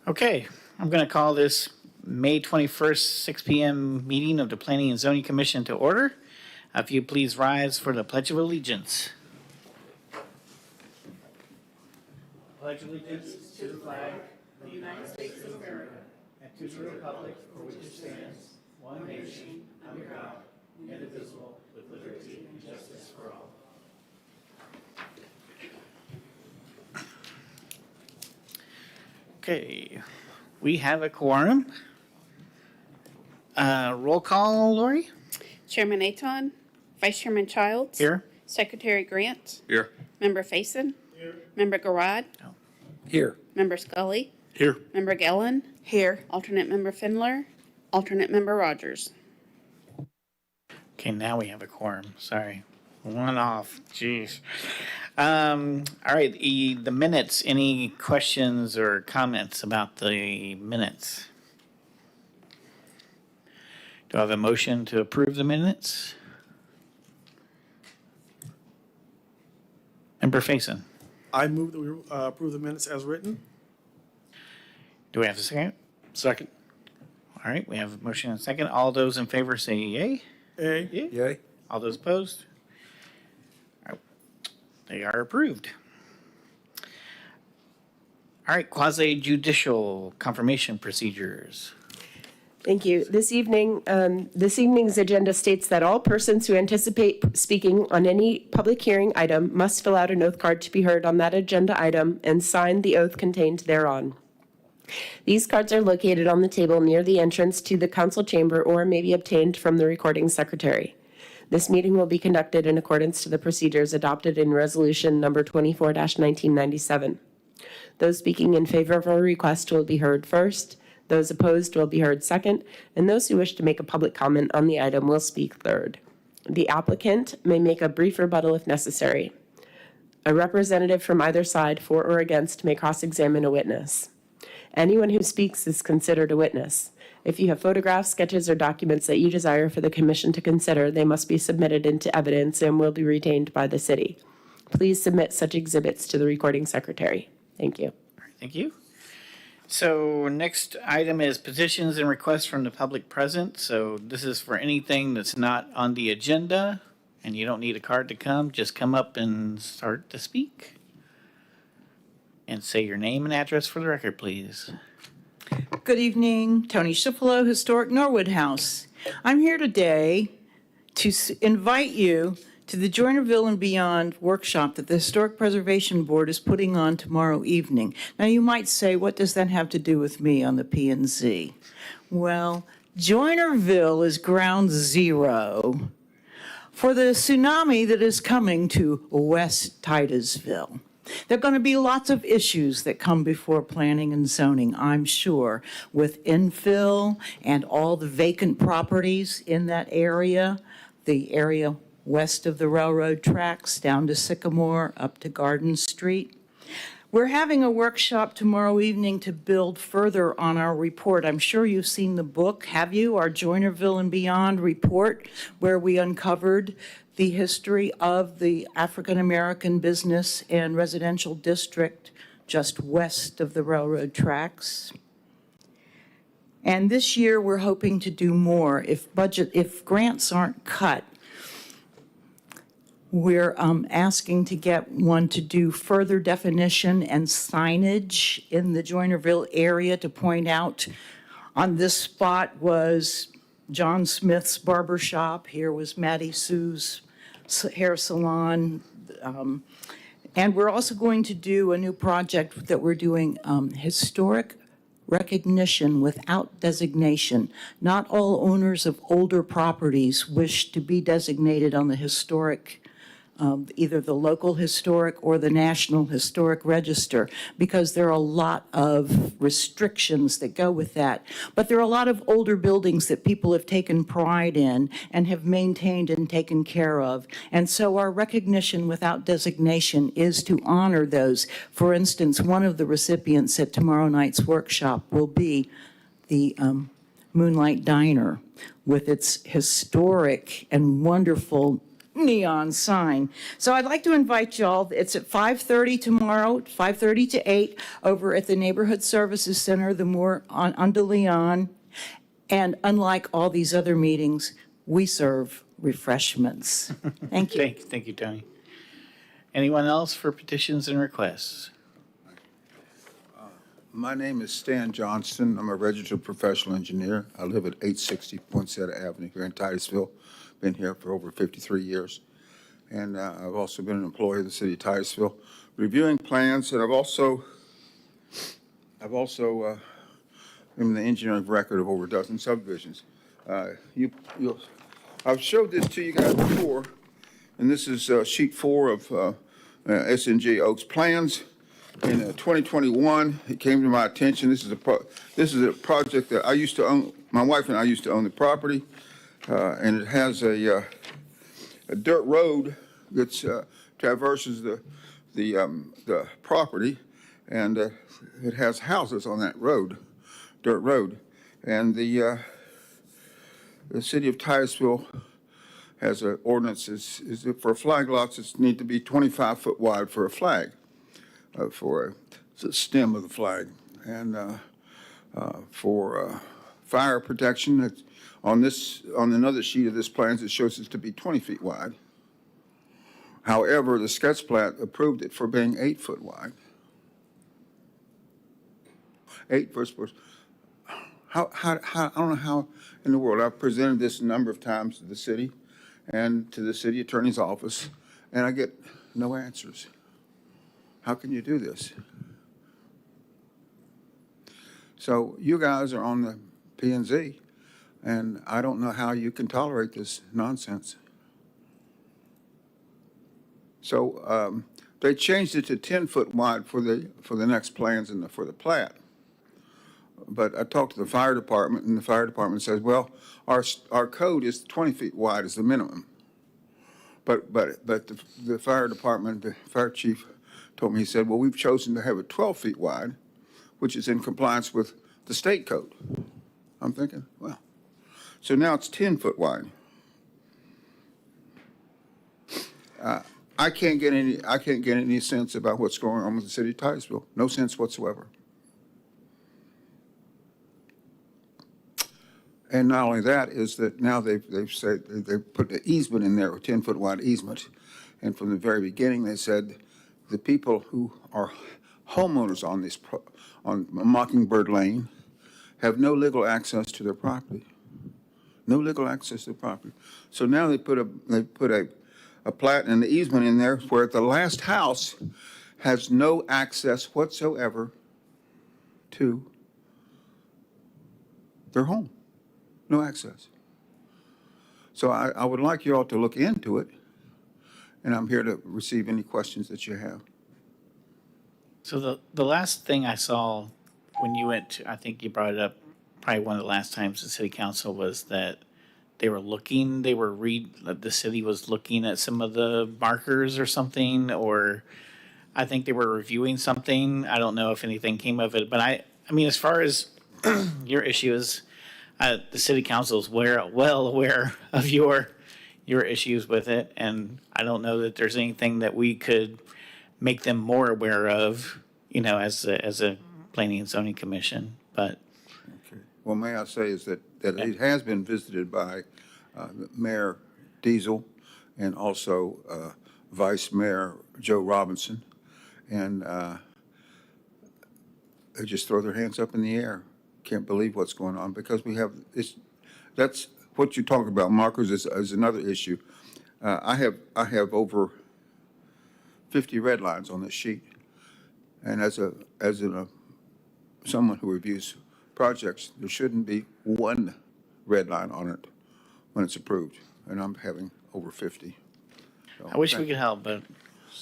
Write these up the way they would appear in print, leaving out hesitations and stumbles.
Okay, I'm going to call this May 21st, 6 p.m. meeting of the Planning and Zoning Commission to order. If you please rise for the Pledge of Allegiance. Pledge allegiance to the flag of the United States of America and to the republic for which it stands, one nation, under God, indivisible, with liberty and justice for all. Okay, we have a quorum. Roll call, Lori? Chairman Aton, Vice Chairman Childs. Here. Secretary Grant. Here. Member Faison. Here. Member Garrod. Here. Member Scully. Here. Member Gellin. Here. Alternate Member Findler. Alternate Member Rogers. Okay, now we have a quorum. Sorry. One off. Jeez. All right, the minutes. Any questions or comments about the minutes? Do I have a motion to approve the minutes? Member Faison. I move that we approve the minutes as written. Do we have a second? Second. All right, we have a motion and a second. All those in favor say yay. A. Yay. All those opposed? All right, they are approved. All right, quasi-judicial confirmation procedures. Thank you. This evening's agenda states that all persons who anticipate speaking on any public hearing item must fill out an oath card to be heard on that agenda item and sign the oath contained thereon. These cards are located on the table near the entrance to the council chamber or may be obtained from the recording secretary. This meeting will be conducted in accordance to the procedures adopted in Resolution Number 24-1997. Those speaking in favor of a request will be heard first. Those opposed will be heard second, and those who wish to make a public comment on the item will speak third. The applicant may make a brief rebuttal if necessary. A representative from either side, for or against, may cross-examine a witness. Anyone who speaks is considered a witness. If you have photographs, sketches, or documents that you desire for the commission to consider, they must be submitted into evidence and will be retained by the city. Please submit such exhibits to the recording secretary. Thank you. All right, thank you. So next item is petitions and requests from the public present. So this is for anything that's not on the agenda, and you don't need a card to come. Just come up and start to speak. And say your name and address for the record, please. Good evening, Tony Schifolo, Historic Norwood House. I'm here today to invite you to the Joinerville and Beyond workshop that the Historic Preservation Board is putting on tomorrow evening. Now you might say, what does that have to do with me on the P&Z? Well, Joinerville is ground zero for the tsunami that is coming to West Titusville. There are going to be lots of issues that come before planning and zoning, I'm sure, with infill and all the vacant properties in that area, the area west of the railroad tracks, down to Sycamore, up to Garden Street. We're having a workshop tomorrow evening to build further on our report. I'm sure you've seen the book, have you? Our Joinerville and Beyond report, where we uncovered the history of the African-American business and residential district just west of the railroad tracks. And this year, we're hoping to do more. If grants aren't cut, we're asking to get one to do further definition and signage in the Joinerville area to point out on this spot was John Smith's barber shop. Here was Maddie Sue's hair salon. And we're also going to do a new project that we're doing, historic recognition without designation. Not all owners of older properties wish to be designated on the historic either the local historic or the National Historic Register, because there are a lot of restrictions that go with that. But there are a lot of older buildings that people have taken pride in and have maintained and taken care of. And so our recognition without designation is to honor those. For instance, one of the recipients at tomorrow night's workshop will be the Moonlight Diner with its historic and wonderful neon sign. So I'd like to invite y'all, it's at 5:30 tomorrow, 5:30 to 8, over at the Neighborhood Services Center, the Moore on De Leon. And unlike all these other meetings, we serve refreshments. Thank you. Thank you, Tony. Anyone else for petitions and requests? My name is Stan Johnston. I'm a registered professional engineer. I live at 860 Poinsettia Avenue here in Titusville. Been here for over 53 years. And I've also been an employee of the city of Titusville, reviewing plans, and I've also been the engineering of record of over a dozen subdivisions. I've showed this to you guys before, and this is sheet 4 of S&G Oaks plans. In 2021, it came to my attention. This is a project that I used to own. My wife and I used to own the property, and it has a dirt road that traverses the property, and it has houses on that road, dirt road, and the city of Titusville has an ordinance is for flag lots. It need to be 25 foot wide for a flag. For the stem of the flag, and for fire protection. It's on another sheet of this plans, it shows it to be 20 feet wide. However, the sketch plat approved it for being 8 foot wide. 8 versus. How I don't know how in the world. I've presented this a number of times to the city and to the city attorney's office, and I get no answers. How can you do this? So you guys are on the P&Z, and I don't know how you can tolerate this nonsense. So they changed it to 10 foot wide for the next plans and for the plat. But I talked to the fire department, and the fire department says, well, our code is 20 feet wide is the minimum. But the fire department, the fire chief, told me, he said, well, we've chosen to have it 12 feet wide, which is in compliance with the state code. I'm thinking, well, so now it's 10 foot wide. I can't get any sense about what's going on with the city of Titusville. No sense whatsoever. And not only that, is that now they've said they've put the easement in there, a 10 foot wide easement. And from the very beginning, they said the people who are homeowners on Mockingbird Lane have no legal access to their property. No legal access to the property. So now they put a plat and the easement in there where the last house has no access whatsoever to their home. No access. So I would like you all to look into it, and I'm here to receive any questions that you have. So the last thing I saw when you went to, I think you brought it up probably one of the last times at city council, was that the city was looking at some of the markers or something, or I think they were reviewing something. I don't know if anything came of it, but I mean, as far as your issue is, the city council is well aware of your issues with it, and I don't know that there's anything that we could make them more aware of, as a planning and zoning commission. But Okay. Well, may I say is that it has been visited by Mayor Diesel and also Vice Mayor Joe Robinson, and they just throw their hands up in the air. Can't believe what's going on, because that's what you talk about. Markers is another issue. I have over 50 red lines on this sheet, and as someone who reviews projects, there shouldn't be one red line on it when it's approved, and I'm having over 50. So, I wish we could help, but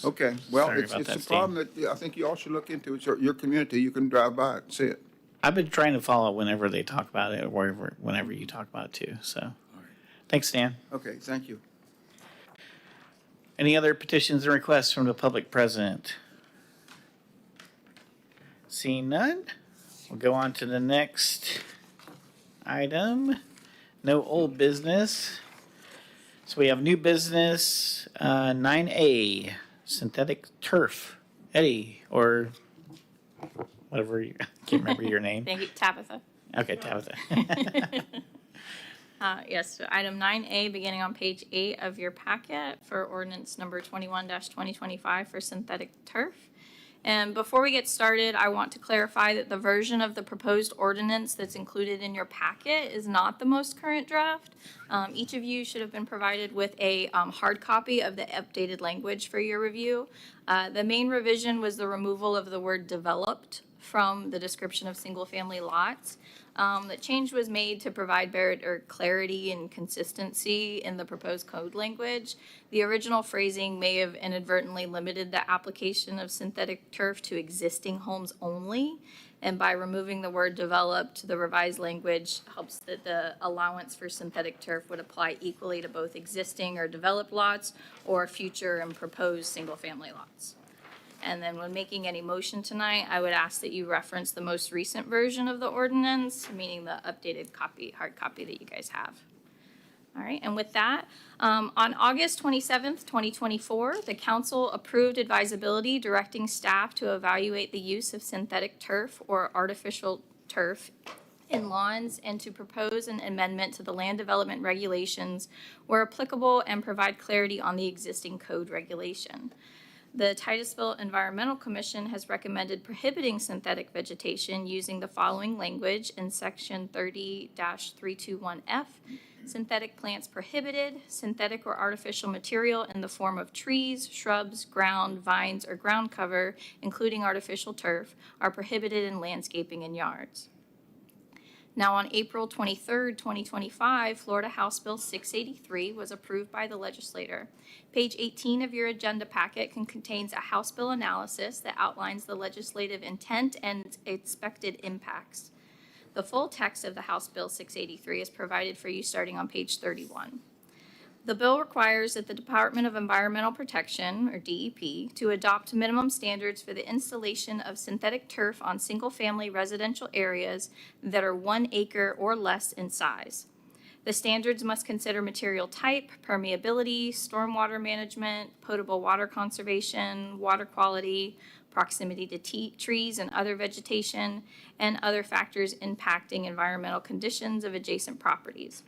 Okay, well, Sorry it's about that, a problem that I think you all should look into. It's your community. You can drive by it and see it. I've been trying to follow whenever they talk about it, or whenever you talk about it too. So, thanks, Stan. Okay, thank you. Any other petitions and requests from the public present? Seeing none, we'll go on to the next item. No old business. So we have new business, 9A, synthetic turf. Eddie, or whatever, I can't remember your name. Thank you, Tabitha. Okay, Tabitha. Yes, so item 9A, beginning on page 8 of your packet for ordinance number 21-2025 for synthetic turf. And before we get started, I want to clarify that the version of the proposed ordinance that's included in your packet is not the most current draft. Each of you should have been provided with a hard copy of the updated language for your review. The main revision was the removal of the word developed from the description of single-family lots. The change was made to provide better clarity and consistency in the proposed code language. The original phrasing may have inadvertently limited the application of synthetic turf to existing homes only. And by removing the word developed, the revised language helps that the allowance for synthetic turf would apply equally to both existing or developed lots or future and proposed single-family lots. And then when making any motion tonight, I would ask that you reference the most recent version of the ordinance, meaning the updated copy, hard copy that you guys have. All right, and with that, on August 27th, 2024, the council approved advisability directing staff to evaluate the use of synthetic turf or artificial turf in lawns and to propose an amendment to the land development regulations where applicable and provide clarity on the existing code regulation. The Titusville Environmental Commission has recommended prohibiting synthetic vegetation using the following language in section 30-321F. Synthetic plants prohibited, synthetic or artificial material in the form of trees, shrubs, ground, vines, or ground cover, including artificial turf, are prohibited in landscaping and yards. Now, on April 23rd, 2025, Florida House Bill 683 was approved by the legislature. Page 18 of your agenda packet contains a House bill analysis that outlines the legislative intent and expected impacts. The full text of the House Bill 683 is provided for you starting on page 31. The bill requires that the Department of Environmental Protection, or DEP, to adopt minimum standards for the installation of synthetic turf on single-family residential areas that are 1 acre or less in size. The standards must consider material type, permeability, stormwater management, potable water conservation, water quality, proximity to trees and other vegetation, and other factors impacting environmental conditions of adjacent properties.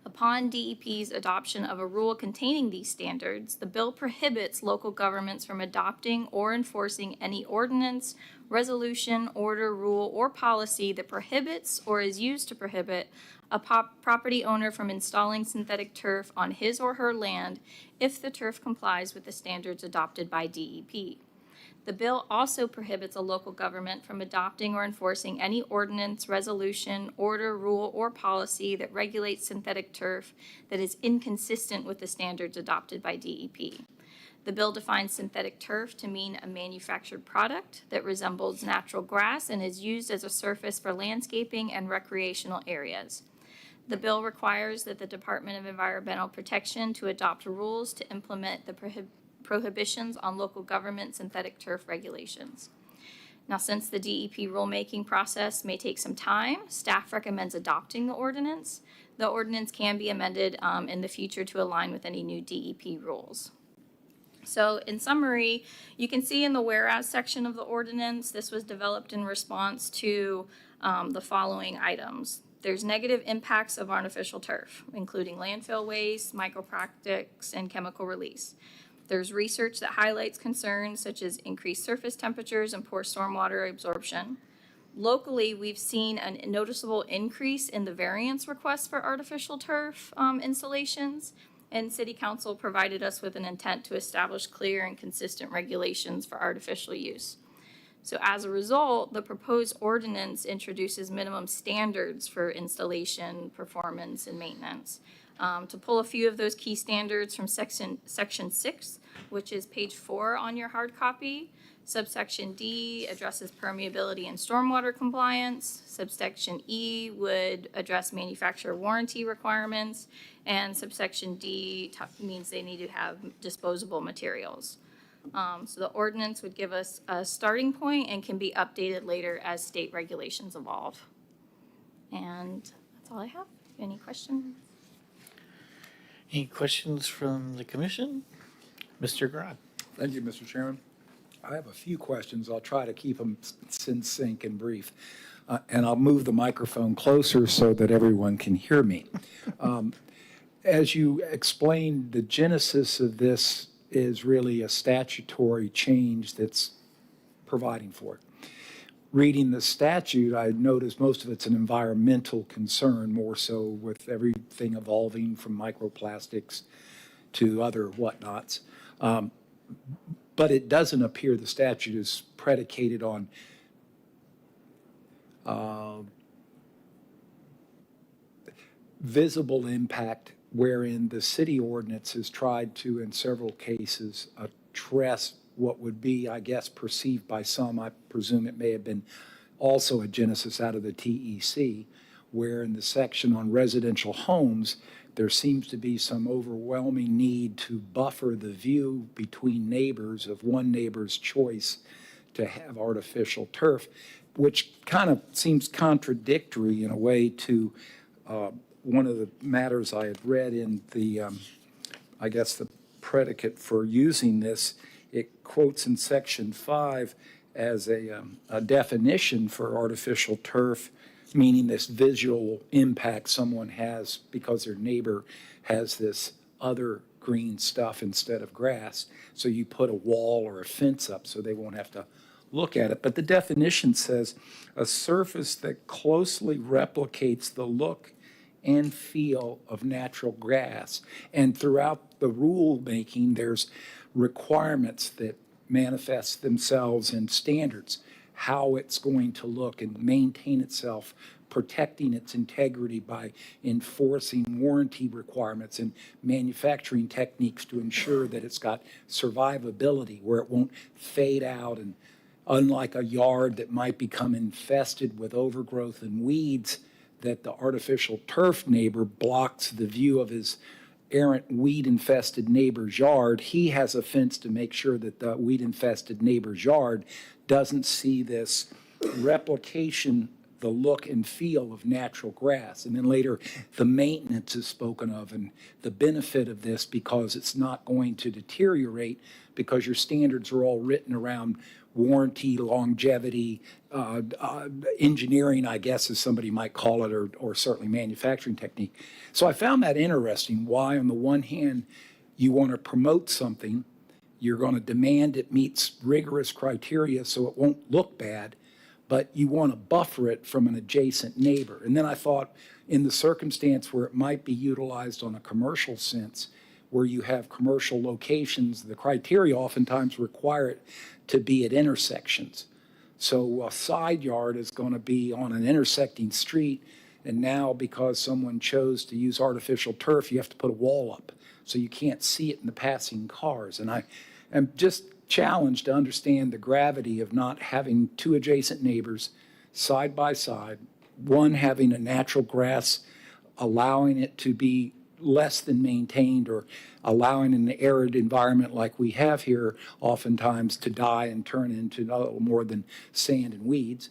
Upon DEP's adoption of a rule containing these standards, the bill prohibits local governments from adopting or enforcing any ordinance, resolution, order, rule, or policy that prohibits or is used to prohibit a property owner from installing synthetic turf on his or her land if the turf complies with the standards adopted by DEP. The bill also prohibits a local government from adopting or enforcing any ordinance, resolution, order, rule, or policy that regulates synthetic turf that is inconsistent with the standards adopted by DEP. The bill defines synthetic turf to mean a manufactured product that resembles natural grass and is used as a surface for landscaping and recreational areas. The bill requires that the Department of Environmental Protection to adopt rules to implement the prohibitions on local government synthetic turf regulations. Now, since the DEP rulemaking process may take some time, staff recommends adopting the ordinance. The ordinance can be amended in the future to align with any new DEP rules. So in summary, you can see in the whereas section of the ordinance, this was developed in response to the following items. There's negative impacts of artificial turf, including landfill waste, microplastics, and chemical release. There's research that highlights concerns such as increased surface temperatures and poor stormwater absorption. Locally, we've seen a noticeable increase in the variance requests for artificial turf installations, and City Council provided us with an intent to establish clear and consistent regulations for artificial use. So as a result, the proposed ordinance introduces minimum standards for installation, performance, and maintenance. To pull a few of those key standards from section 6, which is page 4 on your hard copy. Subsection D addresses permeability and stormwater compliance. Subsection E would address manufacturer warranty requirements. And subsection D means they need to have disposable materials. So the ordinance would give us a starting point and can be updated later as state regulations evolve. And that's all I have. Any questions? Any questions from the commission? Mr. Grodd? Thank you, Mr. Chairman. I have a few questions. I'll try to keep them succinct and brief. And I'll move the microphone closer so that everyone can hear me. As you explained, the genesis of this is really a statutory change that's providing for it. Reading the statute, I noticed most of it's an environmental concern, more so with everything evolving from microplastics to other whatnots. But it doesn't appear the statute is predicated on visible impact, wherein the city ordinance has tried to, in several cases, address what would be, I guess, perceived by some, I presume it may have been also a genesis out of the TEC, where in the section on residential homes, there seems to be some overwhelming need to buffer the view between neighbors of one neighbor's choice to have artificial turf, which kind of seems contradictory in a way to one of the matters I had read in the, I guess, the predicate for using this. It quotes in section 5 as a definition for artificial turf, meaning this visual impact someone has because their neighbor has this other green stuff instead of grass. So you put a wall or a fence up so they won't have to look at it. But the definition says a surface that closely replicates the look and feel of natural grass. And throughout the rulemaking, there's requirements that manifest themselves in standards, how it's going to look and maintain itself, protecting its integrity by enforcing warranty requirements and manufacturing techniques to ensure that it's got survivability, where it won't fade out. And unlike a yard that might become infested with overgrowth and weeds, that the artificial turf neighbor blocks the view of his errant weed-infested neighbor's yard, he has a fence to make sure that the weed-infested neighbor's yard doesn't see this replication, the look and feel of natural grass. And then later, the maintenance is spoken of and the benefit of this because it's not going to deteriorate because your standards are all written around warranty, longevity, engineering, I guess, as somebody might call it, or certainly manufacturing technique. So I found that interesting, why on the one hand, you want to promote something, you're going to demand it meets rigorous criteria so it won't look bad, but you want to buffer it from an adjacent neighbor. And then I thought, in the circumstance where it might be utilized on a commercial sense, where you have commercial locations, the criteria oftentimes require it to be at intersections. So a side yard is going to be on an intersecting street, and now because someone chose to use artificial turf, you have to put a wall up so you can't see it in the passing cars. And I am just challenged to understand the gravity of not having two adjacent neighbors side by side, one having a natural grass, allowing it to be less than maintained, or allowing an arid environment like we have here oftentimes to die and turn into a little more than sand and weeds.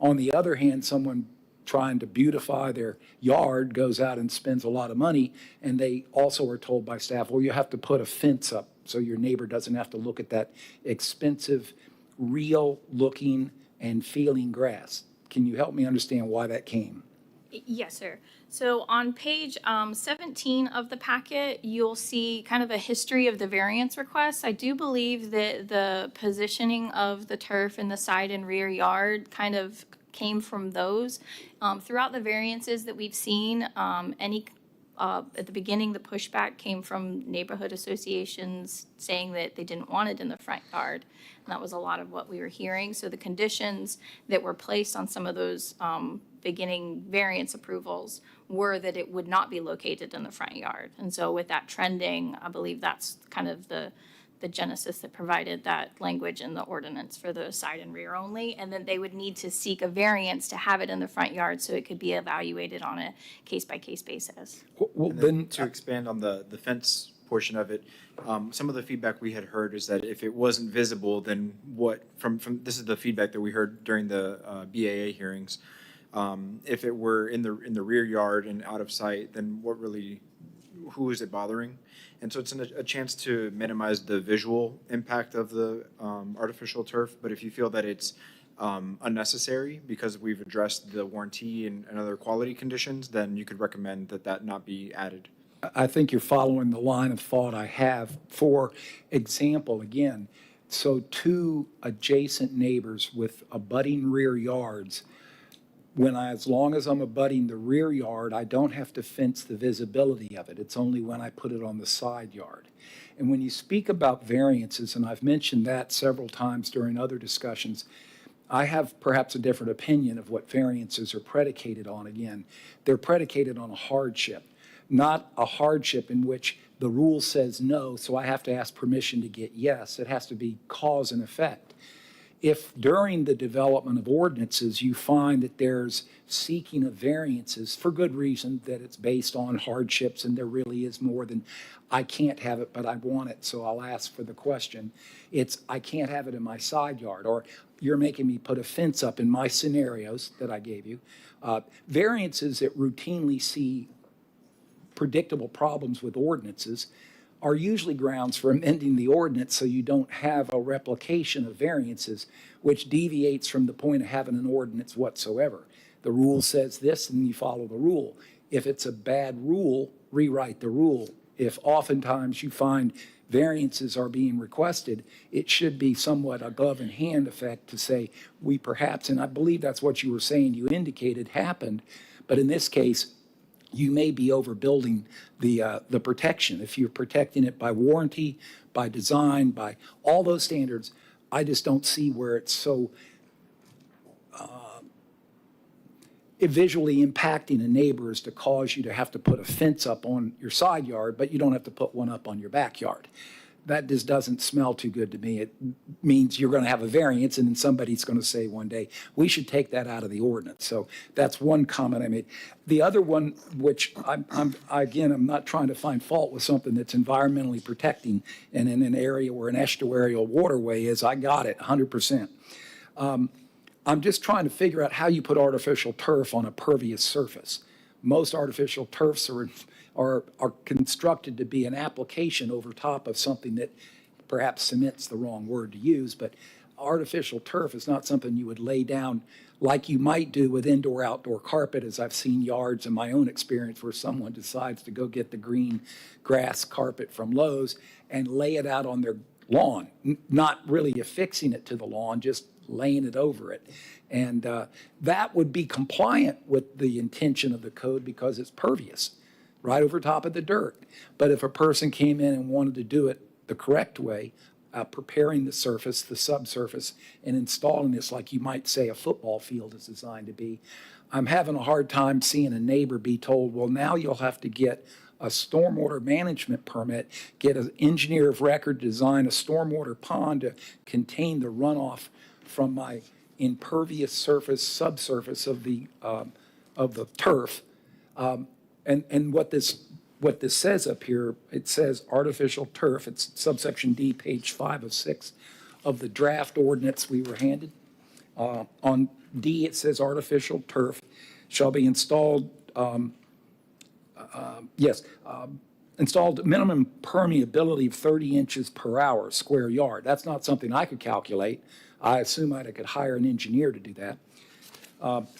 On the other hand, someone trying to beautify their yard goes out and spends a lot of money, and they also are told by staff, well, you have to put a fence up so your neighbor doesn't have to look at that expensive, real looking and feeling grass. Can you help me understand why that came? Yes, sir. So on page 17 of the packet, you'll see kind of a history of the variance requests. I do believe that the positioning of the turf in the side and rear yard kind of came from those. Throughout the variances that we've seen, at the beginning, the pushback came from neighborhood associations saying that they didn't want it in the front yard. And that was a lot of what we were hearing. So the conditions that were placed on some of those beginning variance approvals were that it would not be located in the front yard. And so with that trending, I believe that's kind of the genesis that provided that language in the ordinance for the side and rear only. And then they would need to seek a variance to have it in the front yard so it could be evaluated on a case-by-case basis. Well, And then to expand on the fence portion of it, some of the feedback we had heard is that if it wasn't visible, then what, from this is the feedback that we heard during the BAA hearings, if it were in the rear yard and out of sight, then what really who is it bothering? And so it's a chance to minimize the visual impact of the artificial turf. But if you feel that it's unnecessary because we've addressed the warranty and other quality conditions, then you could recommend that that not be added. I think you're following the line of thought I have. For example, again, so two adjacent neighbors with abutting rear yards, as long as I'm abutting the rear yard, I don't have to fence the visibility of it. It's only when I put it on the side yard. And when you speak about variances, and I've mentioned that several times during other discussions, I have perhaps a different opinion of what variances are predicated on. Again, they're predicated on a hardship, not a hardship in which the rule says no, so I have to ask permission to get yes. It has to be cause and effect. If during the development of ordinances you find that there's seeking of variances for good reason, that it's based on hardships and there really is more than I can't have it, but I want it, so I'll ask for the question. It's I can't have it in my side yard, or you're making me put a fence up in my scenarios that I gave you. Variances that routinely see predictable problems with ordinances are usually grounds for amending the ordinance so you don't have a replication of variances which deviates from the point of having an ordinance whatsoever. The rule says this and you follow the rule. If it's a bad rule, rewrite the rule. If oftentimes you find variances are being requested, it should be somewhat a glove in hand effect to say we perhaps, and I believe that's what you were saying, you indicated happened, but in this case, you may be overbuilding the protection. If you're protecting it by warranty, by design, by all those standards, I just don't see where it's so visually impacting a neighbor as to cause you to have to put a fence up on your side yard, but you don't have to put one up on your backyard. That just doesn't smell too good to me. It means you're going to have a variance, and then somebody's going to say one day, we should take that out of the ordinance. So that's one comment I made. The other one, which I'm not trying to find fault with something that's environmentally protecting and in an area where an estuarial waterway is, I got it 100%. I'm just trying to figure out how you put artificial turf on a pervious surface. Most artificial turfs are constructed to be an application over top of something that perhaps cement's the wrong word to use, but artificial turf is not something you would lay down like you might do with indoor-outdoor carpet, as I've seen yards in my own experience where someone decides to go get the green grass carpet from Lowe's and lay it out on their lawn, not really affixing it to the lawn, just laying it over it. And that would be compliant with the intention of the code because it's pervious, right over top of the dirt. But if a person came in and wanted to do it the correct way, preparing the surface, the subsurface, and installing this like you might say a football field is designed to be, I'm having a hard time seeing a neighbor be told, well, now you'll have to get a stormwater management permit, get an engineer of record, design a stormwater pond to contain the runoff from my impervious surface, subsurface of the turf. And what this says up here, it says artificial turf. It's subsection D, page 5 of 6 of the draft ordinance we were handed. On D, it says artificial turf shall be installed, installed minimum permeability of 30 inches per hour, square yard. That's not something I could calculate. I assume I could hire an engineer to do that.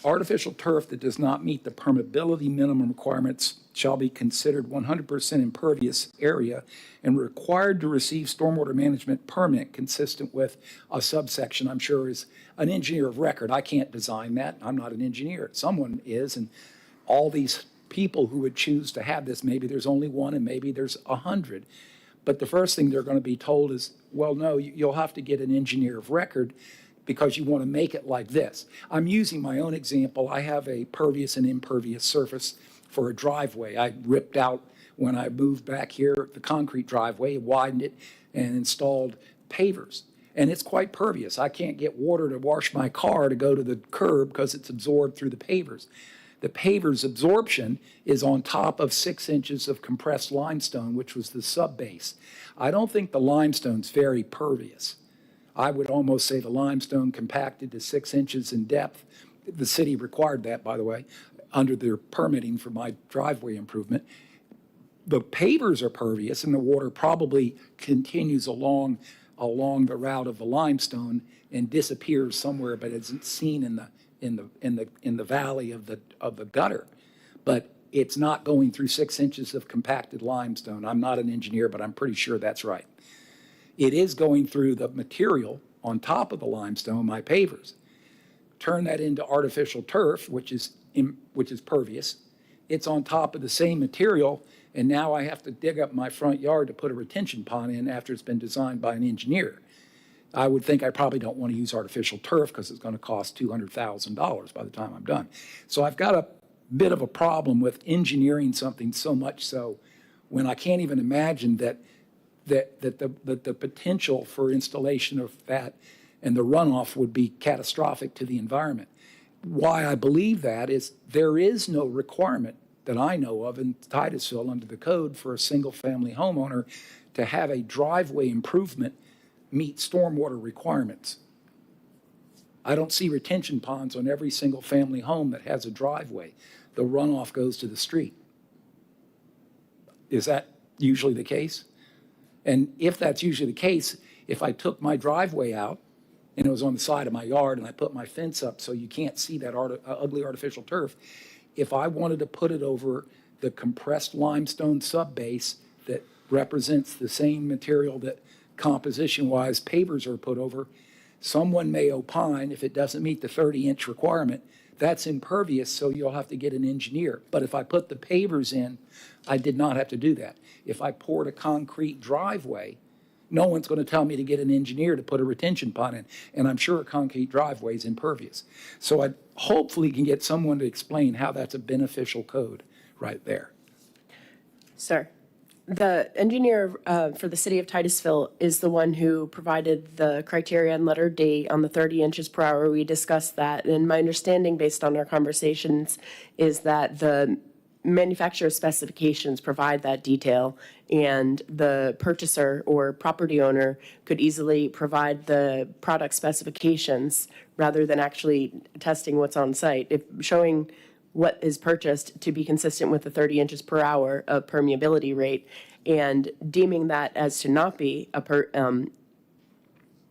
Artificial turf that does not meet the permeability minimum requirements shall be considered 100% impervious area and required to receive stormwater management permit consistent with a subsection, I'm sure, is an engineer of record. I can't design that. I'm not an engineer. Someone is, and all these people who would choose to have this, maybe there's only one and maybe there's 100. But the first thing they're going to be told is, well, no, you'll have to get an engineer of record because you want to make it like this. I'm using my own example. I have a pervious and impervious surface for a driveway. I ripped out, when I moved back here, the concrete driveway, widened it, and installed pavers. And it's quite pervious. I can't get water to wash my car to go to the curb because it's absorbed through the pavers. The paver's absorption is on top of 6 inches of compressed limestone, which was the subbase. I don't think the limestone's very pervious. I would almost say the limestone compacted to 6 inches in depth. The city required that, by the way, under their permitting for my driveway improvement. the pavers are pervious and the water probably continues along the route of the limestone and disappears somewhere, but isn't seen in the valley of the gutter. But it's not going through 6 inches of compacted limestone. I'm not an engineer, but I'm pretty sure that's right. It is going through the material on top of the limestone, my pavers. Turn that into artificial turf, which is pervious. It's on top of the same material, and now I have to dig up my front yard to put a retention pond in after it's been designed by an engineer. I would think I probably don't want to use artificial turf because it's going to cost $200,000 by the time I'm done. So I've got a bit of a problem with engineering something so much so when I can't even imagine that the potential for installation of that and the runoff would be catastrophic to the environment. Why I believe that is there is no requirement that I know of in Titusville under the code for a single-family homeowner to have a driveway improvement meet stormwater requirements. I don't see retention ponds on every single-family home that has a driveway. The runoff goes to the street. Is that usually the case? And if that's usually the case, if I took my driveway out and it was on the side of my yard and I put my fence up so you can't see that ugly artificial turf, if I wanted to put it over the compressed limestone subbase that represents the same material that composition-wise pavers are put over, someone may opine if it doesn't meet the 30-inch requirement, that's impervious, so you'll have to get an engineer. But if I put the pavers in, I did not have to do that. If I poured a concrete driveway, no one's going to tell me to get an engineer to put a retention pond in, and I'm sure a concrete driveway is impervious. So I hopefully can get someone to explain how that's a beneficial code right there. Sir, the engineer for the city of Titusville is the one who provided the criteria and letter D on the 30 inches per hour. We discussed that, and my understanding based on our conversations is that the manufacturer specifications provide that detail, and the purchaser or property owner could easily provide the product specifications rather than actually testing what's on site. If showing what is purchased to be consistent with the 30 inches per hour of permeability rate and deeming that as to not be an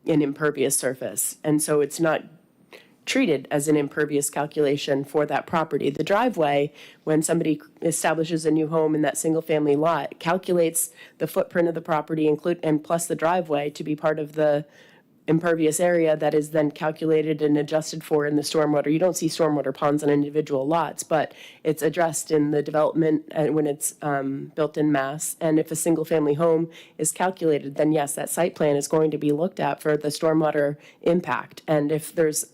impervious surface. And so it's not treated as an impervious calculation for that property. The driveway, when somebody establishes a new home in that single-family lot, calculates the footprint of the property and plus the driveway to be part of the impervious area that is then calculated and adjusted for in the stormwater. You don't see stormwater ponds on individual lots, but it's addressed in the development when it's built in mass. And if a single-family home is calculated, then yes, that site plan is going to be looked at for the stormwater impact. And if there's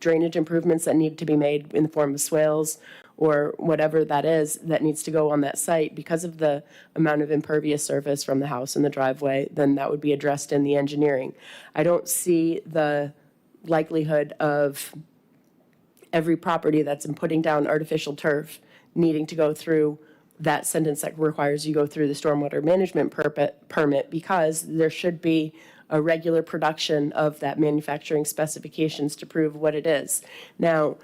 drainage improvements that need to be made in the form of swales or whatever that is that needs to go on that site because of the amount of impervious surface from the house and the driveway, then that would be addressed in the engineering. I don't see the likelihood of every property that's in putting down artificial turf needing to go through that sentence that requires you go through the stormwater management permit because there should be a regular production of that manufacturing specifications to prove what it is. Now,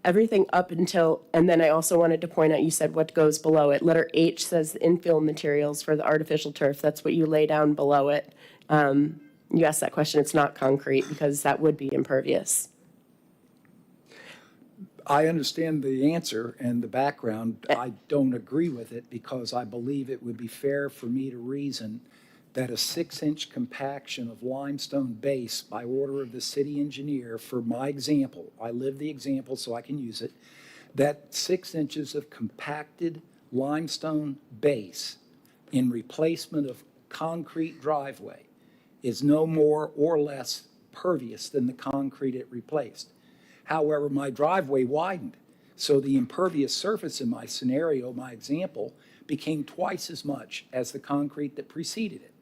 everything up until, and then I also wanted to point out, you said what goes below it. Letter H says the infill materials for the artificial turf. That's what you lay down below it. You asked that question, it's not concrete because that would be impervious. I understand the answer and the background. I don't agree with it because I believe it would be fair for me to reason that a 6-inch compaction of limestone base by order of the city engineer, for my example, I live the example so I can use it, that 6 inches of compacted limestone base in replacement of concrete driveway is no more or less pervious than the concrete it replaced. However, my driveway widened, so the impervious surface in my scenario, my example, became twice as much as the concrete that preceded it.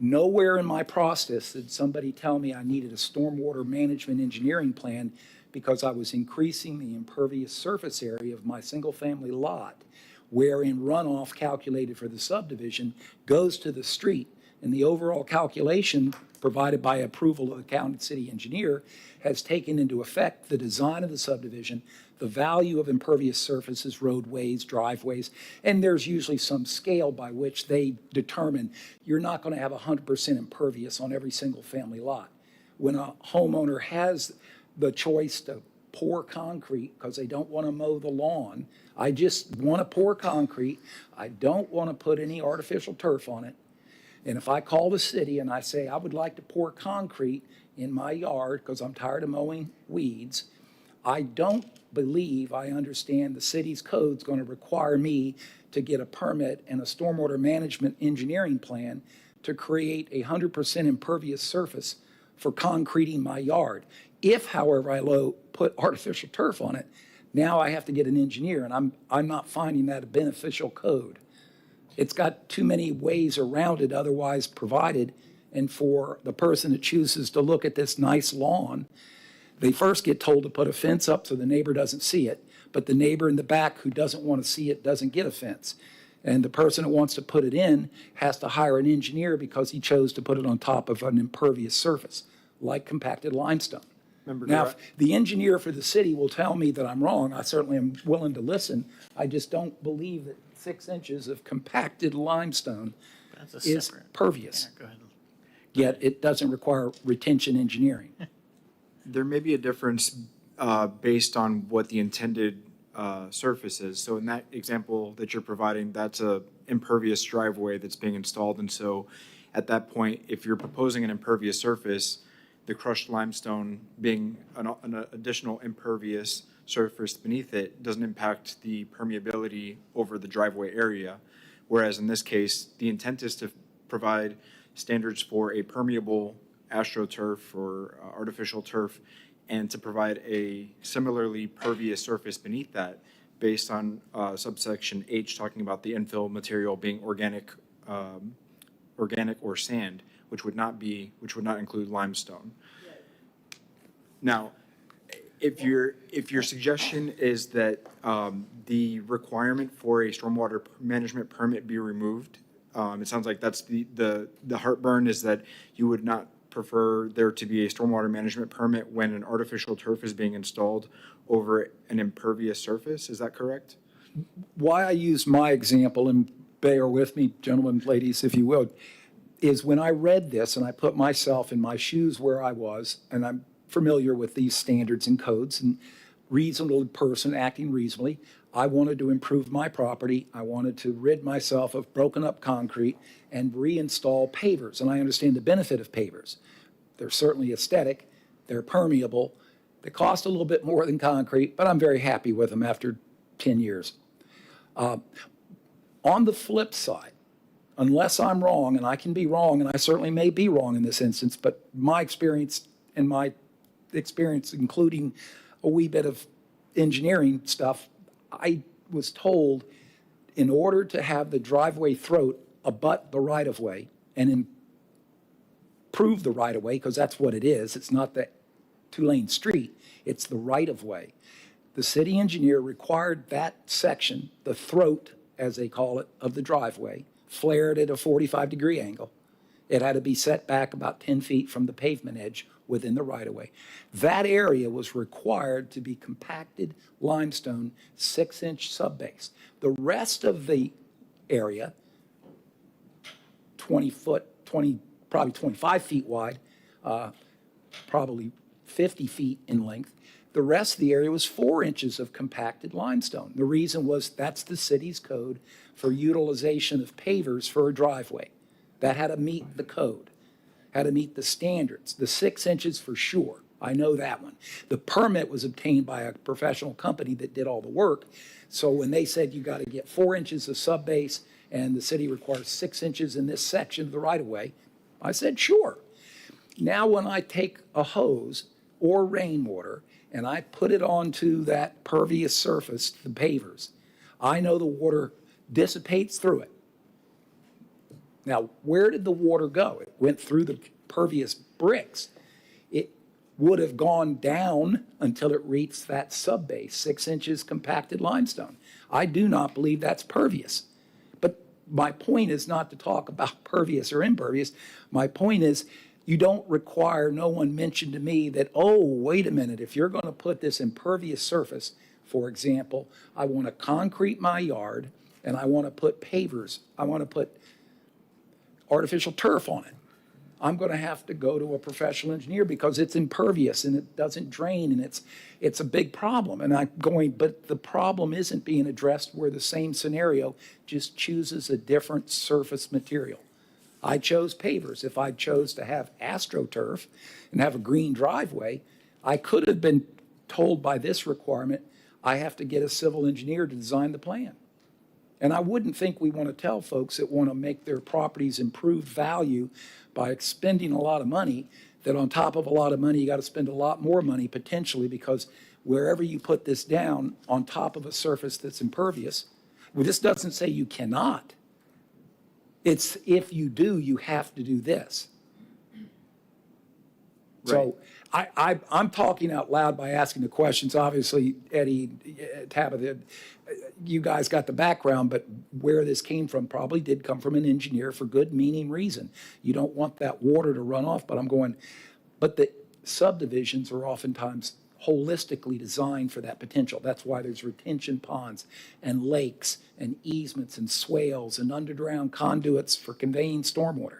Nowhere in my process did somebody tell me I needed a stormwater management engineering plan because I was increasing the impervious surface area of my single-family lot, wherein runoff calculated for the subdivision goes to the street. And the overall calculation provided by approval of the county city engineer, has taken into effect the design of the subdivision, the value of impervious surfaces, roadways, driveways, and there's usually some scale by which they determine you're not going to have 100% impervious on every single family lot. When a homeowner has the choice to pour concrete because they don't want to mow the lawn, I just want to pour concrete, I don't want to put any artificial turf on it, and if I call the city and I say, I would like to pour concrete in my yard because I'm tired of mowing weeds, I don't believe I understand the city's code's going to require me to get a permit and a stormwater management engineering plan to create a 100% impervious surface for concreting my yard. If, however, I put artificial turf on it, now I have to get an engineer, and I'm not finding that a beneficial code. It's got too many ways around it otherwise provided, and for the person that chooses to look at this nice lawn, they first get told to put a fence up so the neighbor doesn't see it, but the neighbor in the back who doesn't want to see it doesn't get a fence. And the person who wants to put it in has to hire an engineer because he chose to put it on top of an impervious surface, like compacted limestone. Now, if the engineer for the city will tell me that I'm wrong, I certainly am willing to listen. I just don't believe that 6 inches of compacted limestone That's a is separate. pervious. Go ahead. Yet it doesn't require retention engineering. There may be a difference based on what the intended surface is. So in that example that you're providing, that's a impervious driveway that's being installed. And so at that point, if you're proposing an impervious surface, the crushed limestone being an additional impervious surface beneath it doesn't impact the permeability over the driveway area. Whereas in this case, the intent is to provide standards for a permeable astroturf or artificial turf, and to provide a similarly pervious surface beneath that based on subsection H talking about the infill material being organic or sand, which would not include limestone. Now, if your suggestion is that the requirement for a stormwater management permit be removed, it sounds like that's the heartburn is that you would not prefer there to be a stormwater management permit when an artificial turf is being installed over an impervious surface. Is that correct? Why I use my example, and bear with me, gentlemen, ladies, if you will, is when I read this and I put myself in my shoes where I was, and I'm familiar with these standards and codes, and reasonable person acting reasonably, I wanted to improve my property. I wanted to rid myself of broken up concrete and reinstall pavers. And I understand the benefit of pavers. They're certainly aesthetic. They're permeable. They cost a little bit more than concrete, but I'm very happy with them after 10 years. On the flip side, unless I'm wrong, and I can be wrong, and I certainly may be wrong in this instance, but my experience, including a wee bit of engineering stuff, I was told in order to have the driveway throat abut the right-of-way and improve the right-of-way, because that's what it is, it's not the two-lane street, it's the right-of-way. The city engineer required that section, the throat, as they call it, of the driveway, flared at a 45-degree angle. It had to be set back about 10 feet from the pavement edge within the right-of-way. That area was required to be compacted limestone 6-inch subbase. The rest of the area, 20 foot, probably 25 feet wide, probably 50 feet in length, the rest of the area was 4 inches of compacted limestone. The reason was that's the city's code for utilization of pavers for a driveway. That had to meet the code, had to meet the standards, the 6 inches for sure. I know that one. The permit was obtained by a professional company that did all the work. So when they said you got to get 4 inches of subbase and the city requires 6 inches in this section of the right-of-way, I said, sure. Now when I take a hose or rainwater and I put it onto that pervious surface, the pavers, I know the water dissipates through it. Now, where did the water go? It went through the pervious bricks. It would have gone down until it reached that subbase, 6 inches compacted limestone. I do not believe that's pervious. But my point is not to talk about pervious or impervious. My point is You don't require, no one mentioned to me that, oh, wait a minute, if you're going to put this impervious surface, for example, I want to concrete my yard and I want to put pavers, I want to put artificial turf on it. I'm going to have to go to a professional engineer because it's impervious and it doesn't drain and it's a big problem. And I'm going, but the problem isn't being addressed where the same scenario just chooses a different surface material. I chose pavers. If I chose to have AstroTurf and have a green driveway, I could have been told by this requirement, I have to get a civil engineer to design the plan. And I wouldn't think we want to tell folks that want to make their properties improve value by expending a lot of money, that on top of a lot of money, you got to spend a lot more money potentially, because wherever you put this down on top of a surface that's impervious, well, this doesn't say you cannot. It's if you do, you have to do this. So I'm talking out loud by asking the questions. Obviously, Eddie, Tabitha, you guys got the background, but where this came from probably did come from an engineer for good meaning reason. You don't want that water to run off, but I'm going, but the subdivisions are oftentimes holistically designed for that potential. That's why there's retention ponds and lakes and easements and swales and underground conduits for conveying stormwater.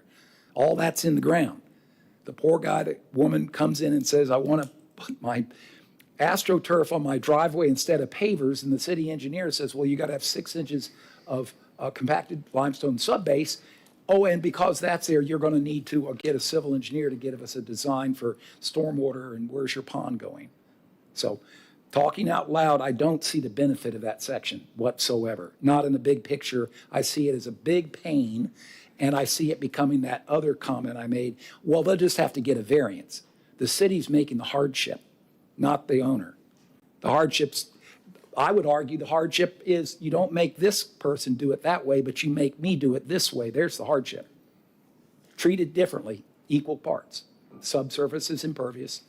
All that's in the ground. The poor guy, the woman comes in and says, I want to put my AstroTurf on my driveway instead of pavers, and the city engineer says, well, you got to have 6 inches of compacted limestone subbase. Oh, and because that's there, you're going to need to get a civil engineer to give us a design for stormwater and where's your pond going. So talking out loud, I don't see the benefit of that section whatsoever. Not in the big picture. I see it as a big pain, and I see it becoming that other comment I made. Well, they'll just have to get a variance. The city's making the hardship, not the owner. The hardships, I would argue the hardship is you don't make this person do it that way, but you make me do it this way. There's the hardship. Treat it differently, equal parts. Subsurface is impervious.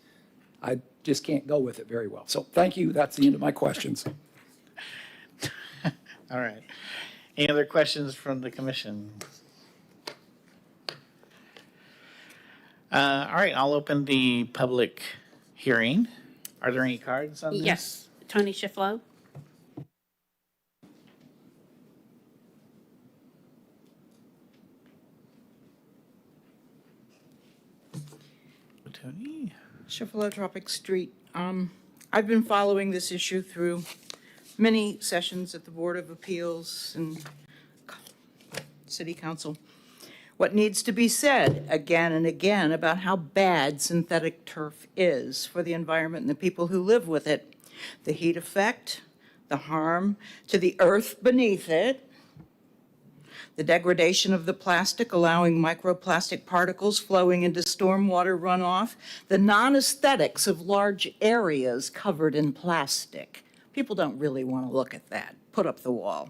I just can't go with it very well. So thank you. That's the end of my questions. All right. Any other questions from the commission? All right, I'll open the public hearing. Are there any cards on this? Yes. Tony Schifflo. Tony? Cephalotropic Street. I've been following this issue through many sessions at the Board of Appeals and City Council. What needs to be said again and again about how bad synthetic turf is for the environment and the people who live with it. The heat effect, the harm to the earth beneath it, the degradation of the plastic, allowing microplastic particles flowing into stormwater runoff, the non-aesthetics of large areas covered in plastic. People don't really want to look at that. Put up the wall.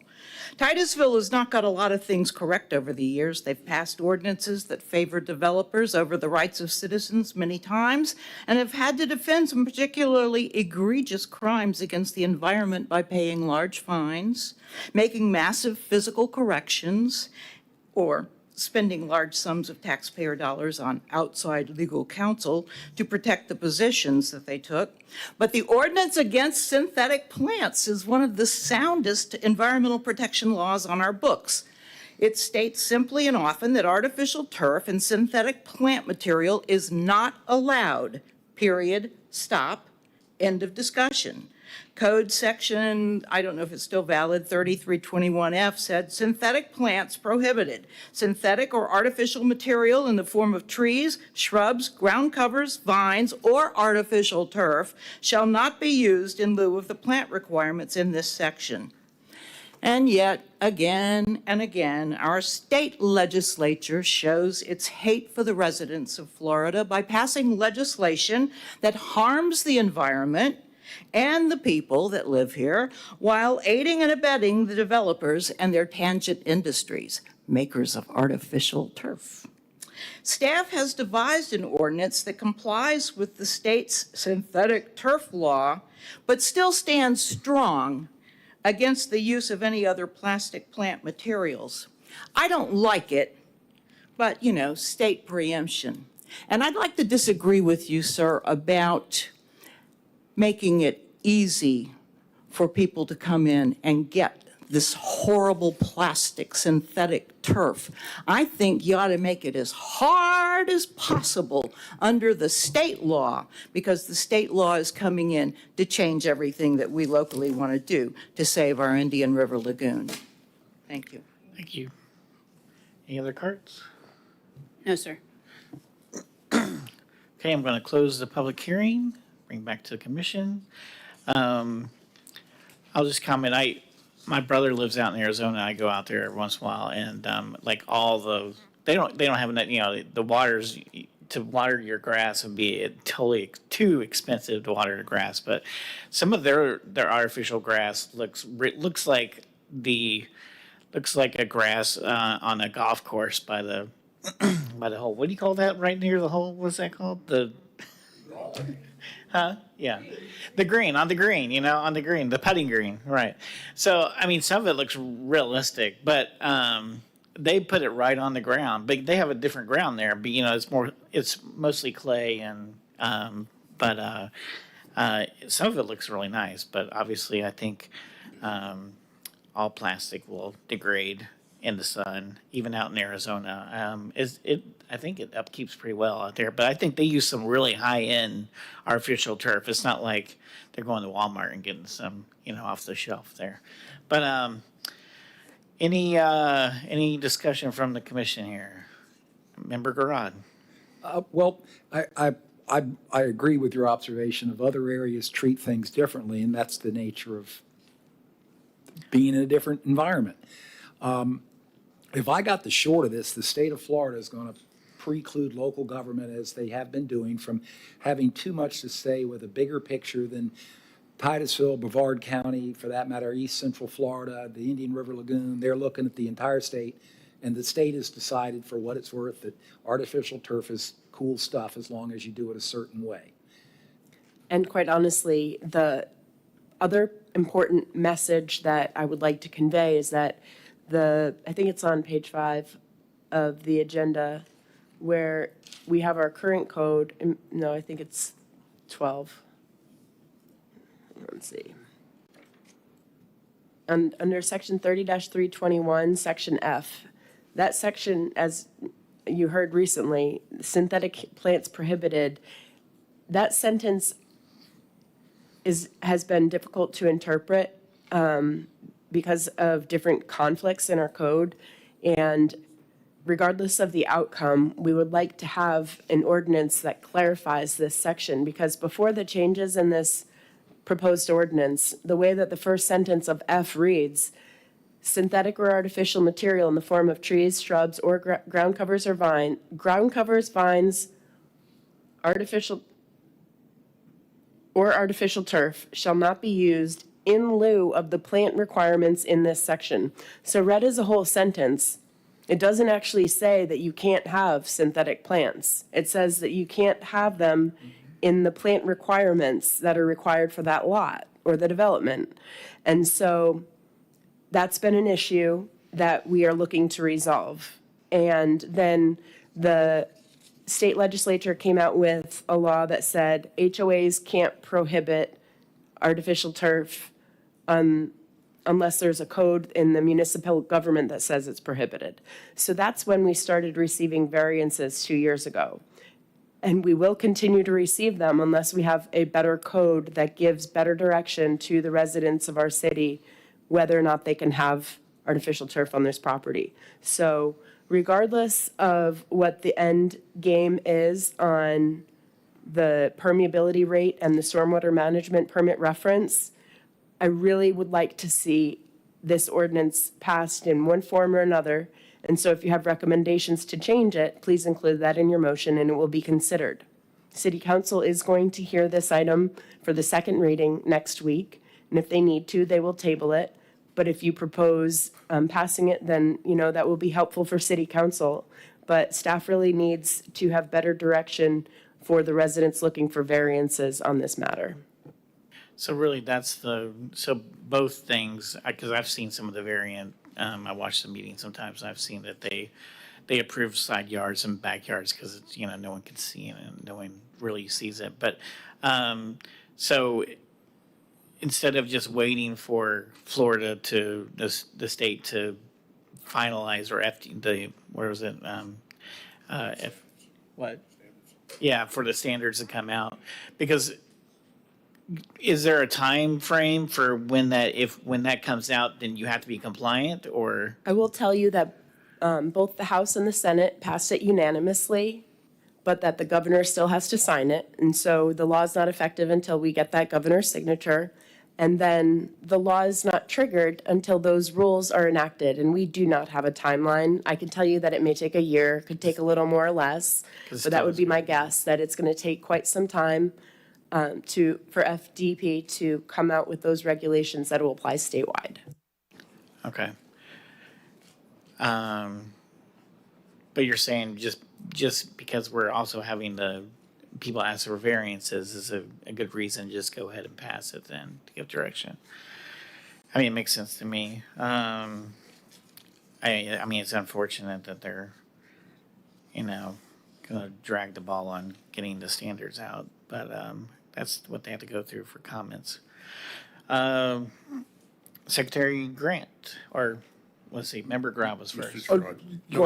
Titusville has not got a lot of things correct over the years. They've passed ordinances that favor developers over the rights of citizens many times, and have had to defend some particularly egregious crimes against the environment by paying large fines, making massive physical corrections, or spending large sums of taxpayer dollars on outside legal counsel to protect the positions that they took. But the ordinance against synthetic plants is one of the soundest environmental protection laws on our books. It states simply and often that artificial turf and synthetic plant material is not allowed, period, stop, end of discussion. Code section, I don't know if it's still valid, 3321F said synthetic plants prohibited. Synthetic or artificial material in the form of trees, shrubs, ground covers, vines, or artificial turf shall not be used in lieu of the plant requirements in this section. And yet, again and again, our state legislature shows its hate for the residents of Florida by passing legislation that harms the environment and the people that live here, while aiding and abetting the developers and their tangent industries, makers of artificial turf. Staff has devised an ordinance that complies with the state's synthetic turf law, but still stands strong against the use of any other plastic plant materials. I don't like it, but, state preemption. And I'd like to disagree with you, sir, about making it easy for people to come in and get this horrible plastic synthetic turf. I think you ought to make it as hard as possible under the state law, because the state law is coming in to change everything that we locally want to do to save our Indian River Lagoon. Thank you. Thank you. Any other cards? No, sir. Okay, I'm going to close the public hearing, bring back to the commission. I'll just comment, my brother lives out in Arizona. I go out there every once in a while, and like they don't have enough, the waters to water your grass would be totally too expensive to water the grass. But some of their artificial grass looks like a grass on a golf course by the hole. What do you call that right near the hole? What's that called? Yeah. The green, on the green, the putting green, right. So, I mean, some of it looks realistic, but they put it right on the ground. But they have a different ground there, but, it's mostly clay and, but some of it looks really nice. But obviously, I think all plastic will degrade in the sun, even out in Arizona. I think it upkeeps pretty well out there, but I think they use some really high-end artificial turf. It's not like they're going to Walmart and getting some, off the shelf there. But any discussion from the commission here? Member Garad? Well, I agree with your observation of other areas treat things differently, and that's the nature of being in a different environment. If I got the short of this, the state of Florida is going to preclude local government, as they have been doing, from having too much to say with a bigger picture than Titusville, Brevard County, for that matter, East Central Florida, the Indian River Lagoon. They're looking at the entire state, and the state has decided, for what it's worth, that artificial turf is cool stuff as long as you do it a certain way. And quite honestly, the other important message that I would like to convey is that I think it's on page 5 of the agenda, where we have our current code. No, I think it's 12. Let's see. And under section 30-321, section F, that section, as you heard recently, synthetic plants prohibited, that sentence has been difficult to interpret because of different conflicts in our code. And regardless of the outcome, we would like to have an ordinance that clarifies this section, because before the changes in this proposed ordinance, the way that the first sentence of F reads, synthetic or artificial material in the form of trees, shrubs, or ground covers, vines, artificial turf shall not be used in lieu of the plant requirements in this section. So read as a whole sentence, it doesn't actually say that you can't have synthetic plants. It says that you can't have them in the plant requirements that are required for that lot or the development. And so that's been an issue that we are looking to resolve. And then the state legislature came out with a law that said HOAs can't prohibit artificial turf unless there's a code in the municipal government that says it's prohibited. So that's when we started receiving variances 2 years ago. And we will continue to receive them unless we have a better code that gives better direction to the residents of our city whether or not they can have artificial turf on this property. So regardless of what the end game is on the permeability rate and the stormwater management permit reference, I really would like to see this ordinance passed in one form or another. And so if you have recommendations to change it, please include that in your motion and it will be considered. City Council is going to hear this item for the second reading next week. And if they need to, they will table it. But if you propose passing it, then, that will be helpful for City Council. But staff really needs to have better direction for the residents looking for variances on this matter. So really, so both things, because I've seen some of the variant, I watch the meeting sometimes, and I've seen that they approve side yards and backyards because it's, you know, no one can see it and no one really sees it. But, so instead of just waiting for Florida to, the state to finalize, or where was it? What? Yeah, for the standards to come out. Because is there a time frame for when that comes out, then you have to be compliant, or? I will tell you that both the House and the Senate passed it unanimously, but that the governor still has to sign it. And so the law is not effective until we get that governor's signature. And then the law is not triggered until those rules are enacted. And we do not have a timeline. I can tell you that it may take a year, could take a little more or less. But that would be my guess, that it's going to take quite some time for FDP to come out with those regulations that will apply statewide. Okay. But you're saying just because we're also having the people ask for variances is a good reason to just go ahead and pass it then to give direction. I mean, it makes sense to me. I mean, it's unfortunate that they're, you know, gonna drag the ball on getting the standards out, but that's what they have to go through for comments. Secretary Grant, or let's see, Member Grab was first. Go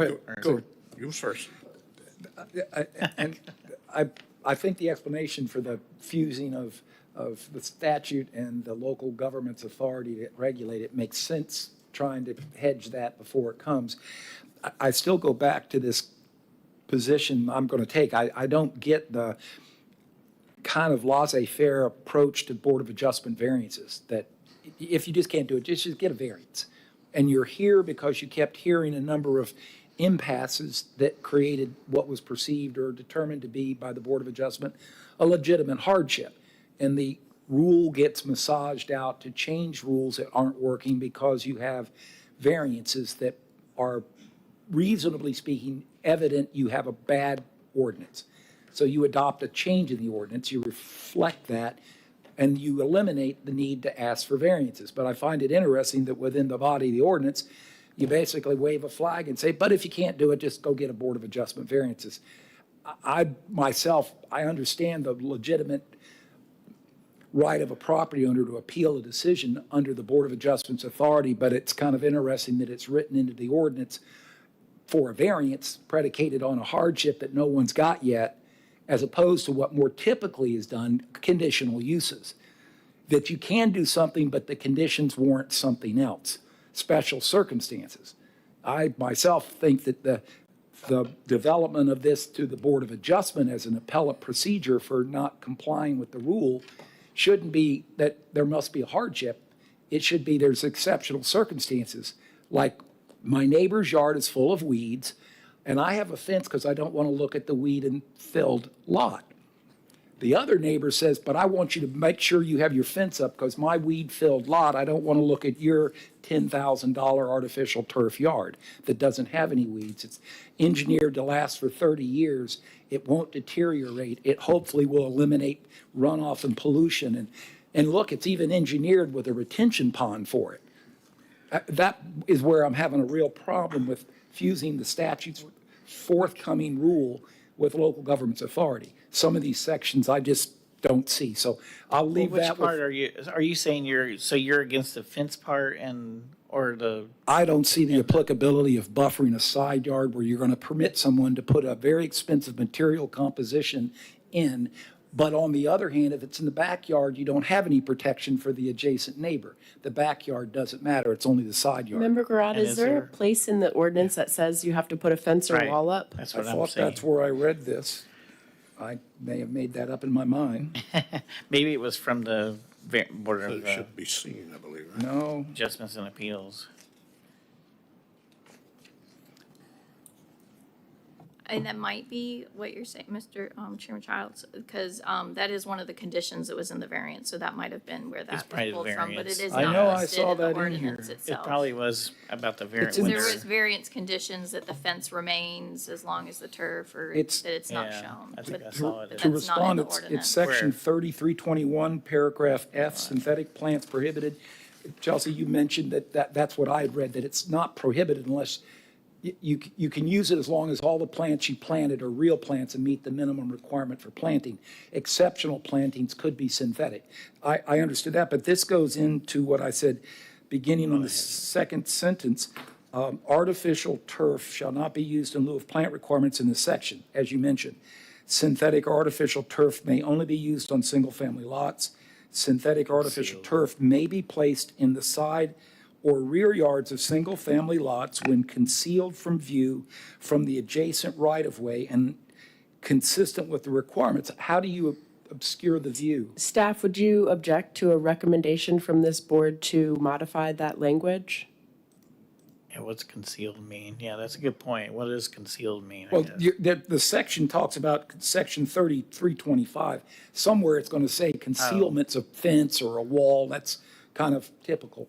ahead. Go. You first. And I think the explanation for the fusing of the statute and the local government's authority to regulate it makes sense, trying to hedge that before it comes. I still go back to this position I'm going to take. I don't get the kind of laissez-faire approach to Board of Adjustment variances, that if you just can't do it, just get a variance. And you're here because you kept hearing a number of impasses that created what was perceived or determined to be by the Board of Adjustment a legitimate hardship. And the rule gets massaged out to change rules that aren't working because you have variances that are, reasonably speaking, evident you have a bad ordinance. So you adopt a change in the ordinance, you reflect that, and you eliminate the need to ask for variances. But I find it interesting that within the body of the ordinance, you basically wave a flag and say, but if you can't do it, just go get a Board of Adjustment variances. I understand the legitimate right of a property owner to appeal a decision under the Board of Adjustment's authority, but it's kind of interesting that it's written into the ordinance for a variance predicated on a hardship that no one's got yet, as opposed to what more typically is done, conditional uses. That you can do something, but the conditions warrant something else. Special circumstances. I myself think that the development of this to the Board of Adjustment as an appellate procedure for not complying with the rule shouldn't be that there must be a hardship. It should be there's exceptional circumstances. Like my neighbor's yard is full of weeds, and I have a fence because I don't want to look at the weed and filled lot. The other neighbor says, but I want you to make sure you have your fence up because my weed-filled lot, I don't want to look at your $10,000 artificial turf yard that doesn't have any weeds. It's engineered to last for 30 years. It won't deteriorate. It hopefully will eliminate runoff and pollution. And look, it's even engineered with a retention pond for it. That is where I'm having a real problem with fusing the statute's forthcoming rule with local government's authority. Some of these sections I just don't see. So I'll leave Which that part with. are you saying you're against the fence part or the? I don't see the applicability of buffering a side yard where you're going to permit someone to put a very expensive material composition in. But on the other hand, if it's in the backyard, you don't have any protection for the adjacent neighbor. The backyard doesn't matter. It's only the side yard. Member Garrett, And is is there a there- place in the ordinance that says you have to put a fence or Right. wall up? That's I what I'm thought saying. that's where I read this. I may have made that up in my mind. Maybe it was from the Board It of should be seen, I believe. Right? No, Adjustments and Appeals. And that might be what you're saying, Mr. Chairman Childs, because that is one of the conditions that was in the variance, so that might have been where that probably was the pulled from, but variance. it is I not know I listed saw in the that in ordinance here. It itself. probably was about the variance. It's in There was variance conditions that the fence remains as long as the turf, or that It's- it's not Yeah, shown. I think I But saw it. but to that's not in respond, the it's ordinance. section Where? 3321, paragraph F, synthetic plants prohibited. Chelsea, you mentioned that's what I had read, that it's not prohibited unless you can use it as long as all the plants you planted are real plants and meet the minimum requirement for planting. Exceptional plantings could be synthetic. I understood that, but this goes into what I said, beginning on the second sentence. Artificial turf shall not be used in lieu of plant requirements in this section, as you mentioned. Synthetic or artificial turf may only be used on single-family lots. Synthetic artificial turf may be placed in the side or rear yards of single-family lots when concealed from view from the adjacent right-of-way and consistent with the requirements. How do you obscure the view? Staff, would you object to a recommendation from this board to modify that language? Yeah, what's concealed mean? Yeah, that's a good point. What does concealed mean? I Well, guess? the section talks about section 3325. Somewhere it's going to say concealment's a fence or a wall. That's kind of typical.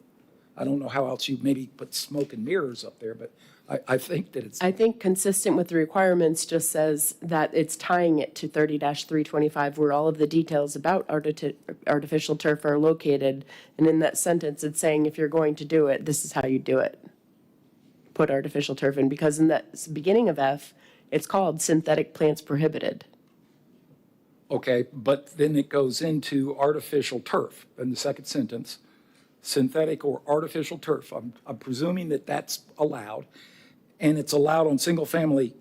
I don't know how else you maybe put smoke and mirrors up there, but I think that it's. I think consistent with the requirements just says that it's tying it to 30-325 where all of the details about artificial turf are located. And in that sentence, it's saying if you're going to do it, this is how you do it. Put artificial turf in, because in that beginning of F, it's called synthetic plants prohibited. Okay, but then it goes into artificial turf in the second sentence, synthetic or artificial turf. I'm presuming that that's allowed, and it's allowed on single-family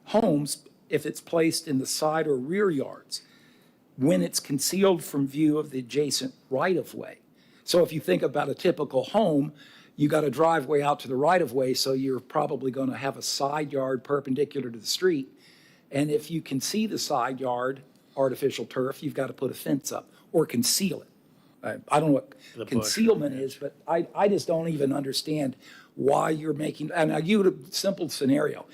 homes if it's placed in the side or rear yards when it's concealed from view of the adjacent right-of-way. So if you think about a typical home, you got a driveway out to the right-of-way, so you're probably going to have a side yard perpendicular to the street. And if you can see the side yard artificial turf, you've got to put a fence up or conceal it. I don't know what concealment is, but I just don't even understand why you're making, and I'll give you a simple scenario.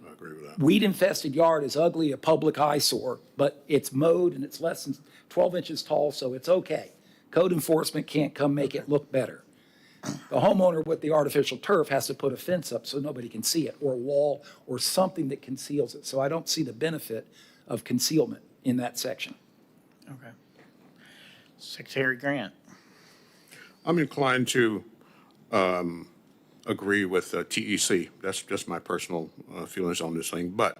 I agree with that. Weed-infested yard is ugly, a public eyesore, but it's mowed and it's less than 12 inches tall, so it's okay. Code enforcement can't come make it look better. The homeowner with the artificial turf has to put a fence up so nobody can see it, or a wall, or something that conceals it. So I don't see the benefit of concealment in that section. Okay. Secretary Grant. I'm inclined to agree with TEC. That's just my personal feelings on this thing. But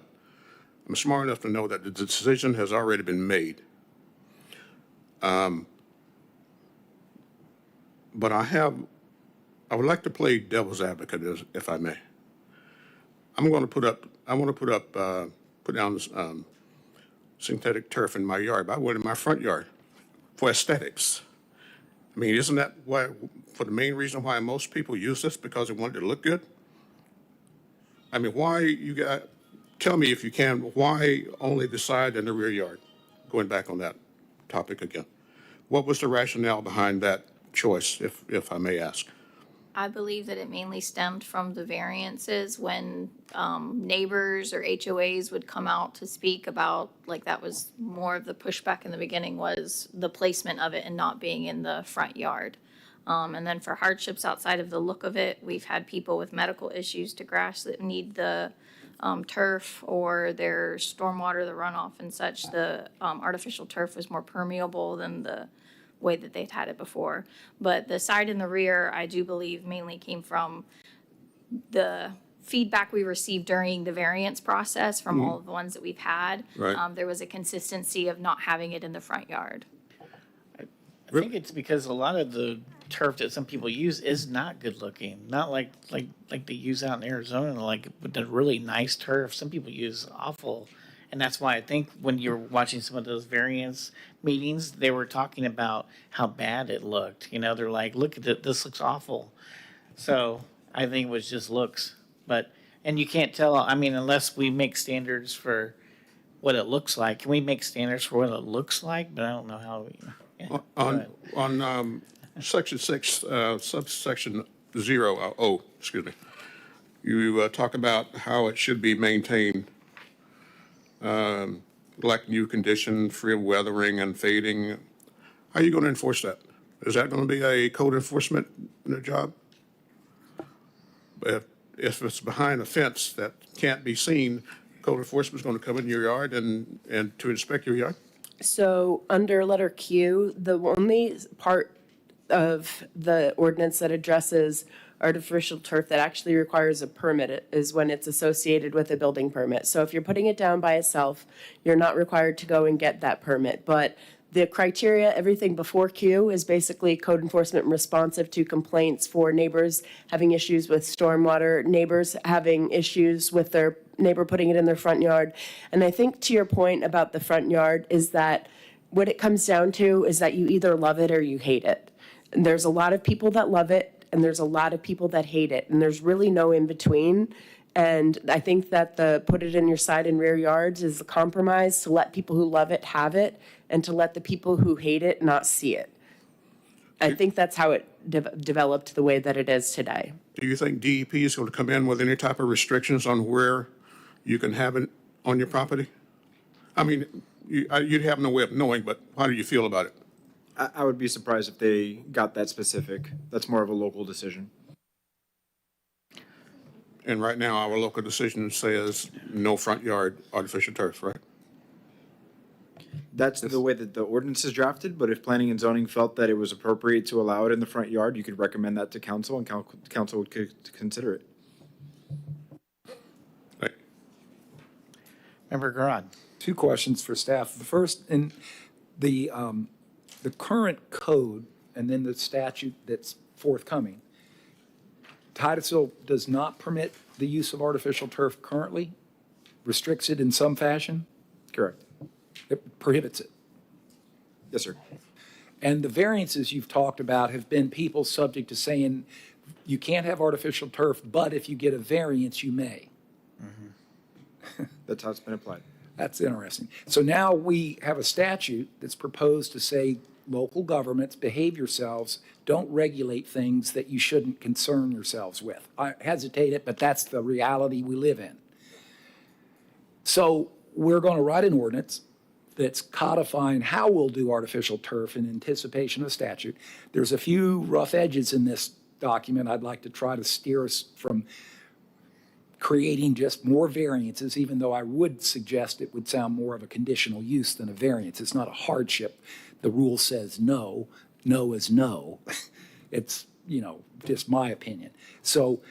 I'm smart enough to know that the decision has already been made. But I would like to play devil's advocate, if I may. I want to put down synthetic turf in my yard, but I would in my front yard for aesthetics. I mean, isn't that why, for the main reason why most people use this, because they want it to look good? I mean, tell me if you can, why only the side and the rear yard? Going back on that topic again. What was the rationale behind that choice, if I may ask? I believe that it mainly stemmed from the variances when neighbors or HOAs would come out to speak about, like, that was more of the pushback in the beginning, was the placement of it and not being in the front yard. And then for hardships outside of the look of it, we've had people with medical issues to grass that need the turf or their stormwater, the runoff and such. The artificial turf was more permeable than the way that they'd had it before. But the side and the rear, I do believe, mainly came from the feedback we received during the variance process from all of the ones that we've had. Right. There was a consistency of not having it in the front yard. I think it's because a lot of the turf that some people use is not good looking. Not like they use out in Arizona, like with the really nice turf. Some people use awful. And that's why I think when you're watching some of those variance meetings, they were talking about how bad it looked. You know, they're like, look at it, this looks awful. So I think it was just looks. And you can't tell, I mean, unless we make standards for what it looks like. Can we make standards for what it looks like? But I don't know how we. Yeah. On section 6, subsection 0, excuse me, you talk about how it should be maintained, like new condition, free of weathering and fading. How are you going to enforce that? Is that going to be a code enforcement job? If it's behind a fence that can't be seen, code enforcement is going to come in your yard and to inspect your yard? So under letter Q, the only part of the ordinance that addresses artificial turf that actually requires a permit is when it's associated with a building permit. So if you're putting it down by itself, you're not required to go and get that permit. But the criteria, everything before Q, is basically code enforcement responsive to complaints for neighbors having issues with stormwater, neighbors having issues with their neighbor putting it in their front yard. And I think to your point about the front yard is that what it comes down to is that you either love it or you hate it. And there's a lot of people that love it, and there's a lot of people that hate it, and there's really no in between. And I think that the put it in your side and rear yards is a compromise to let people who love it have it and to let the people who hate it not see it. I think that's how it developed the way that it is today. Do you think DEP is going to come in with any type of restrictions on where you can have it on your property? I mean, you'd have no way of knowing, but how do you feel about it? I would be surprised if they got that specific. That's more of a local decision. And right now, our local decision says no front yard artificial turf, right? That's the way that the ordinance is drafted, but if planning and zoning felt that it was appropriate to allow it in the front yard, you could recommend that to council, and council would consider it. Right. Member Garad. Two questions for staff. The first, in the current code and then the statute that's forthcoming, Titusville does not permit the use of artificial turf currently, restricts it in some fashion. Correct. It prohibits it. Yes, sir. And the variances you've talked about have been people subject to saying you can't have artificial turf, but if you get a variance, you may. That's how it's been applied. That's interesting. So now we have a statute that's proposed to say local governments, behave yourselves, don't regulate things that you shouldn't concern yourselves with. I hesitate it, but that's the reality we live in. So we're going to write an ordinance that's codifying how we'll do artificial turf in anticipation of statute. There's a few rough edges in this document. I'd like to try to steer us from creating just more variances, even though I would suggest it would sound more of a conditional use than a variance. It's not a hardship. The rule says no, no is no. It's, just my opinion. So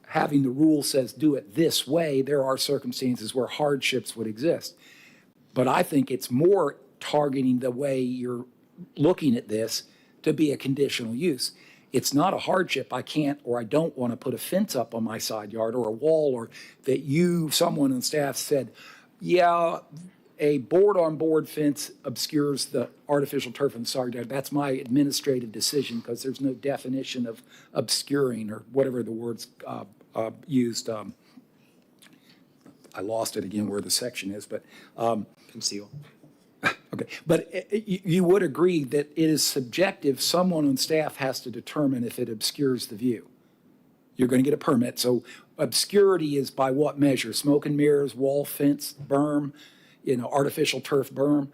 having the rule says do it this way, there are circumstances where hardships would exist. But I think it's more targeting the way you're looking at this to be a conditional use. It's not a hardship. I can't or I don't want to put a fence up on my side yard or a wall, or that someone on staff said, yeah, a board-on-board fence obscures the artificial turf in the side yard. That's my administrative decision because there's no definition of obscuring or whatever the word's used. I lost it again where the section is, but Conceal. okay. But you would agree that it is subjective. Someone on staff has to determine if it obscures the view. You're going to get a permit. So obscurity is by what measure? Smoke and mirrors, wall, fence, berm, artificial turf berm.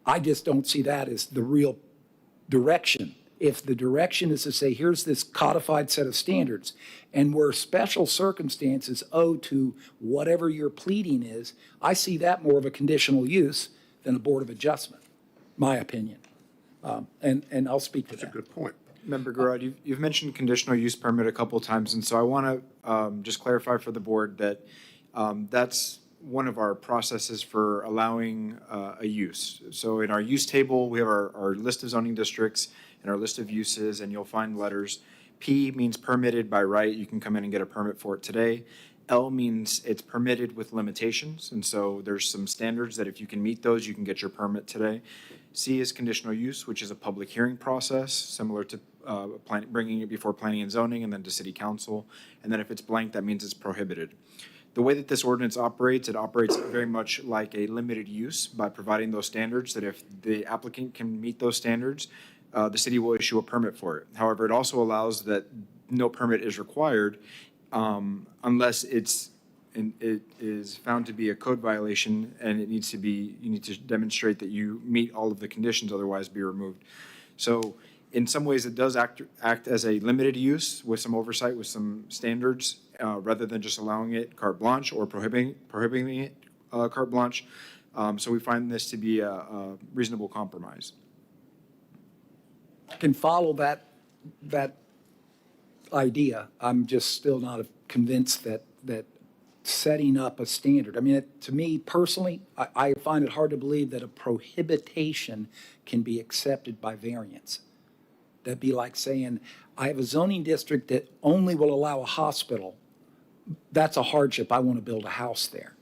I just don't see that as the real direction. If the direction is to say, here's this codified set of standards, and where special circumstances owe to whatever your pleading is, I see that more of a conditional use than a board of adjustment, my opinion. And I'll speak to that. That's a good point. Member Garad, you've mentioned conditional use permit a couple of times, and so I want to just clarify for the board that that's one of our processes for allowing a use. So in our use table, we have our list of zoning districts and our list of uses, and you'll find letters. P means permitted by right. You can come in and get a permit for it today. L means it's permitted with limitations, and so there's some standards that if you can meet those, you can get your permit today. C is conditional use, which is a public hearing process, similar to bringing it before planning and zoning and then to city council. And then if it's blank, that means it's prohibited. The way that this ordinance operates, it operates very much like a limited use by providing those standards that if the applicant can meet those standards, the city will issue a permit for it. However, it also allows that no permit is required unless it is found to be a code violation and you need to demonstrate that you meet all of the conditions, otherwise be removed. So in some ways, it does act as a limited use with some oversight, with some standards, rather than just allowing it carte blanche or prohibiting it carte blanche. So we find this to be a reasonable compromise. Can follow that idea. I'm just still not convinced that setting up a standard, I mean, to me personally, I find it hard to believe that a prohibition can be accepted by variance. That'd be like saying, I have a zoning district that only will allow a hospital. That's a hardship. I want to build a house there.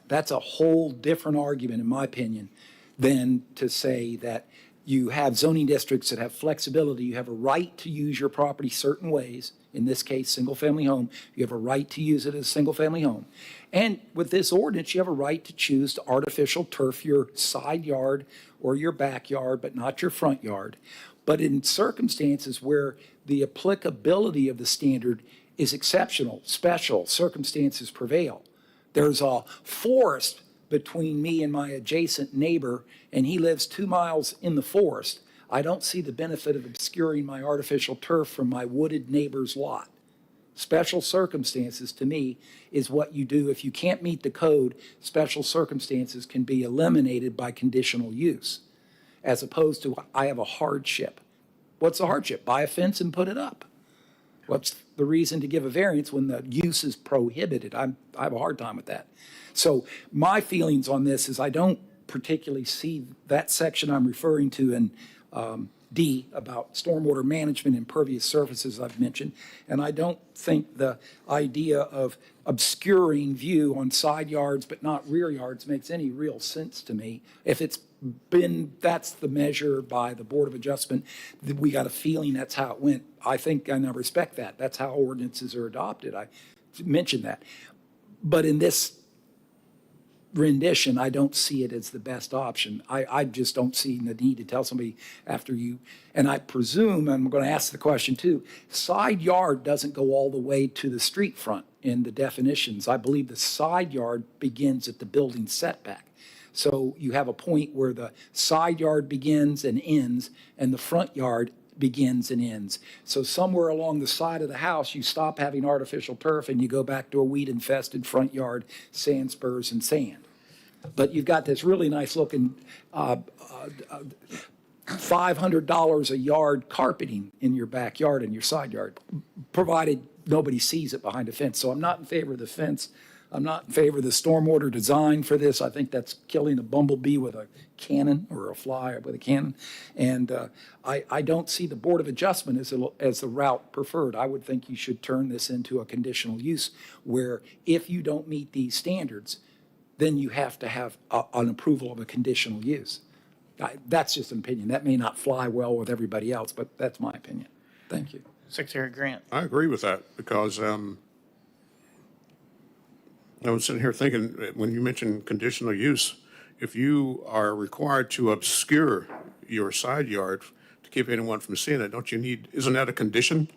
That's a whole different argument, in my opinion, than to say that you have zoning districts that have flexibility. You have a right to use your property certain ways. In this case, single-family home. You have a right to use it as a single-family home. And with this ordinance, you have a right to choose to artificial turf your side yard or your backyard, but not your front yard. But in circumstances where the applicability of the standard is exceptional, special, circumstances prevail. There's a forest between me and my adjacent neighbor, and he lives 2 miles in the forest. I don't see the benefit of obscuring my artificial turf from my wooded neighbor's lot. Special circumstances, to me, is what you do. If you can't meet the code, special circumstances can be eliminated by conditional use, as opposed to, I have a hardship. What's the hardship? Buy a fence and put it up. What's the reason to give a variance when the use is prohibited? I have a hard time with that. So my feelings on this is I don't particularly see that section I'm referring to in D about stormwater management, impervious surfaces I've mentioned, and I don't think the idea of obscuring view on side yards but not rear yards makes any real sense to me. If that's the measure by the Board of Adjustment, we got a feeling that's how it went. I think, and I respect that. That's how ordinances are adopted. I mentioned that. But in this rendition, I don't see it as the best option. I just don't see the need to tell somebody after you, and I presume, and I'm going to ask the question too, side yard doesn't go all the way to the street front in the definitions. I believe the side yard begins at the building setback. So you have a point where the side yard begins and ends, and the front yard begins and ends. So somewhere along the side of the house, you stop having artificial turf and you go back to a weed-infested front yard, sand spurs and sand. But you've got this really nice looking $500 a yard carpeting in your backyard and your side yard, provided nobody sees it behind a fence. So I'm not in favor of the fence. I'm not in favor of the stormwater design for this. I think that's killing a bumblebee with a cannon or a fly with a cannon. And I don't see the Board of Adjustment as the route preferred. I would think you should turn this into a conditional use where if you don't meet these standards, then you have to have an approval of a conditional use. That's just an opinion. That may not fly well with everybody else, but that's my opinion. Thank you. Secretary Grant. I agree with that because I was sitting here thinking, when you mentioned conditional use, if you are required to obscure your side yard to keep anyone from seeing it, isn't that a condition?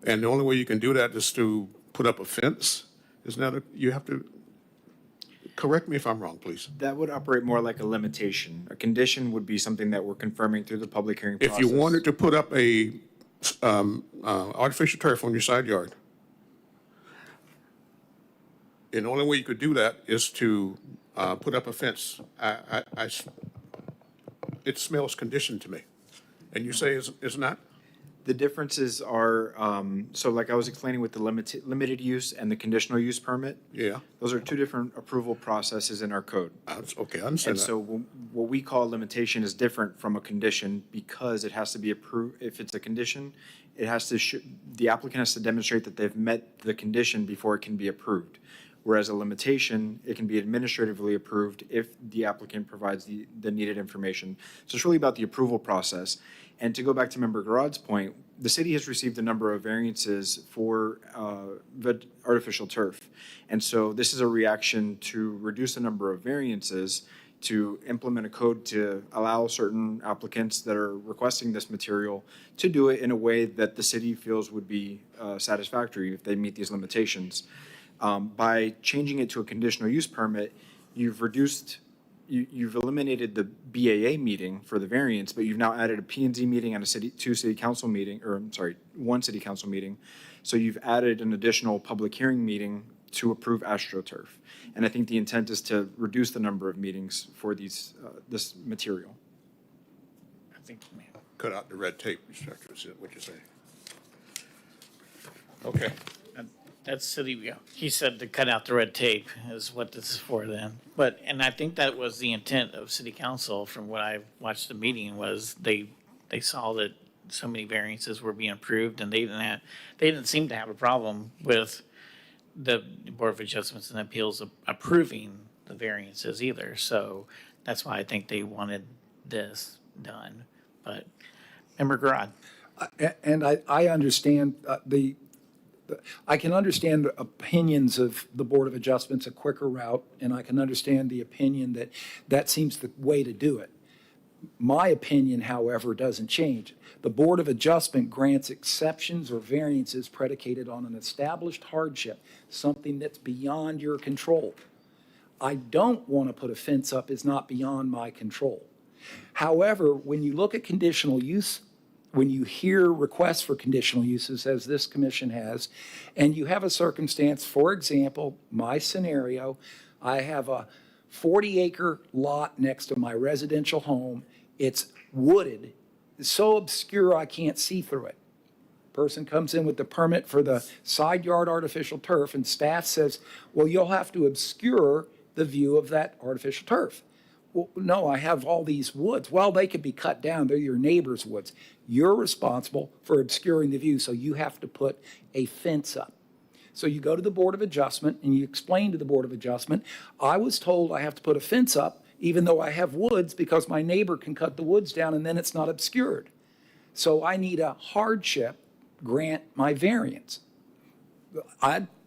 And the only way you can do that is to put up a fence? You have to, correct me if I'm wrong, please. That would operate more like a limitation. A condition would be something that we're confirming through the public hearing process. If you wanted to put up a artificial turf on your side yard, and the only way you could do that is to put up a fence. It smells conditioned to me. And you say it's not? The differences are, so like I was explaining with the limited use and the conditional use permit. Yeah. Those are two different approval processes in our code. Okay, I understand And that. so what we call limitation is different from a condition because it has to be approved. If it's a condition, it has to, the applicant has to demonstrate that they've met the condition before it can be approved. Whereas a limitation, it can be administratively approved if the applicant provides the needed information. So it's really about the approval process. And to go back to Member Garad's point, the city has received a number of variances for artificial turf. And so this is a reaction to reduce the number of variances, to implement a code to allow certain applicants that are requesting this material to do it in a way that the city feels would be satisfactory if they meet these limitations. By changing it to a conditional use permit, you've eliminated the BAA meeting for the variance, but you've now added a P&Z meeting and one city council meeting. So you've added an additional public hearing meeting to approve AstroTurf. And I think the intent is to reduce the number of meetings for this material. I think, Cut out the red tape, Inspector, is what you're saying. Okay. That's city, he said to cut out the red tape is what this is for then. But, and I think that was the intent of city council from what I watched the meeting was they saw that so many variances were being approved and they didn't seem to have a problem with the Board of Adjustments and Appeals approving the variances either. So that's why I think they wanted this done. But, Member Garad. And I understand I can understand the opinions of the Board of Adjustments, a quicker route, and I can understand the opinion that that seems the way to do it. My opinion, however, doesn't change. The Board of Adjustment grants exceptions or variances predicated on an established hardship, something that's beyond your control. I don't want to put a fence up is not beyond my control. However, when you look at conditional use, when you hear requests for conditional uses, as this commission has, and you have a circumstance, for example, my scenario, I have a 40-acre lot next to my residential home. It's wooded, it's so obscure I can't see through it. Person comes in with the permit for the side yard artificial turf, and staff says, well, you'll have to obscure the view of that artificial turf. Well, no, I have all these woods. Well, they could be cut down. They're your neighbor's woods. You're responsible for obscuring the view, so you have to put a fence up. So you go to the Board of Adjustment and you explain to the Board of Adjustment, I was told I have to put a fence up even though I have woods because my neighbor can cut the woods down and then it's not obscured. So I need a hardship, grant my variance.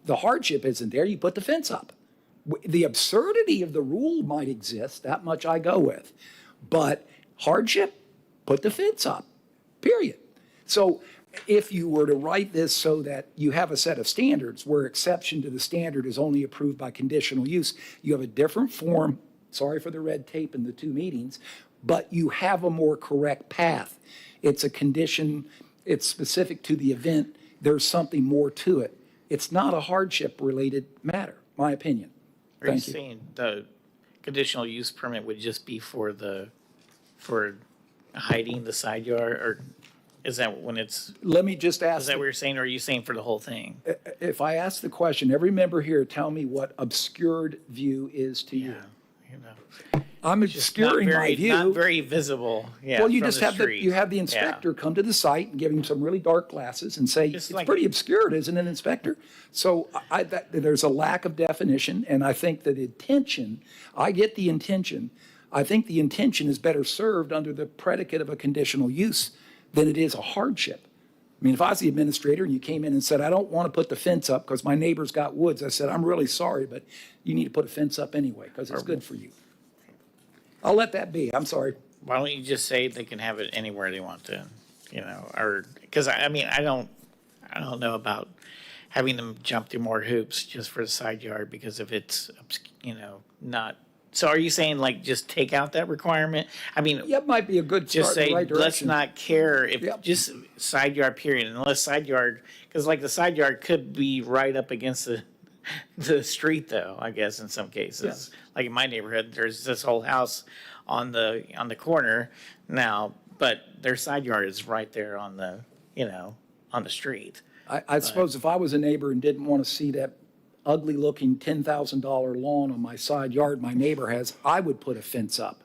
The hardship isn't there, you put the fence up. The absurdity of the rule might exist, that much I go with. But hardship, put the fence up, period. So if you were to write this so that you have a set of standards where exception to the standard is only approved by conditional use, you have a different form, sorry for the red tape in the two meetings, but you have a more correct path. It's a condition, it's specific to the event, there's something more to it. It's not a hardship-related matter, my opinion. Are you Thank you. saying the conditional use permit would just be for hiding the side yard, or is that when it's, Let me just is ask, that what you're saying, or are you saying for the whole thing? if I ask the question, every member here, tell me what obscured view is to you. You know, I'm not obscuring my very, view. not very visible, yeah, Well, you from just the have street. you have the Yeah. inspector come to the site and give him some really dark glasses and say, Just it's like- pretty obscured, isn't it, Inspector? So there's a lack of definition, and I think that intention, I get the intention. I think the intention is better served under the predicate of a conditional use than it is a hardship. I mean, if I was the administrator and you came in and said, I don't want to put the fence up because my neighbor's got woods, I said, I'm really sorry, but you need to put a fence up anyway because it's good for you. I'll let that be. I'm sorry. Why don't you just say they can have it anywhere they want to, or, because I mean, I don't know about having them jump through more hoops just for the side yard because if it's, not, so are you saying like just take out that requirement? I mean, Yeah, it might be a good just start in say, the right let's direction. not care if, Yep. just side yard period, unless side yard, because like the side yard could be right up against the street though, I guess in some cases. Like in my neighborhood, there's this whole house on the corner now, but their side yard is right there on the, on the street. I suppose if I was a neighbor and didn't want to see that ugly-looking $10,000 lawn on my side yard my neighbor has, I would put a fence up.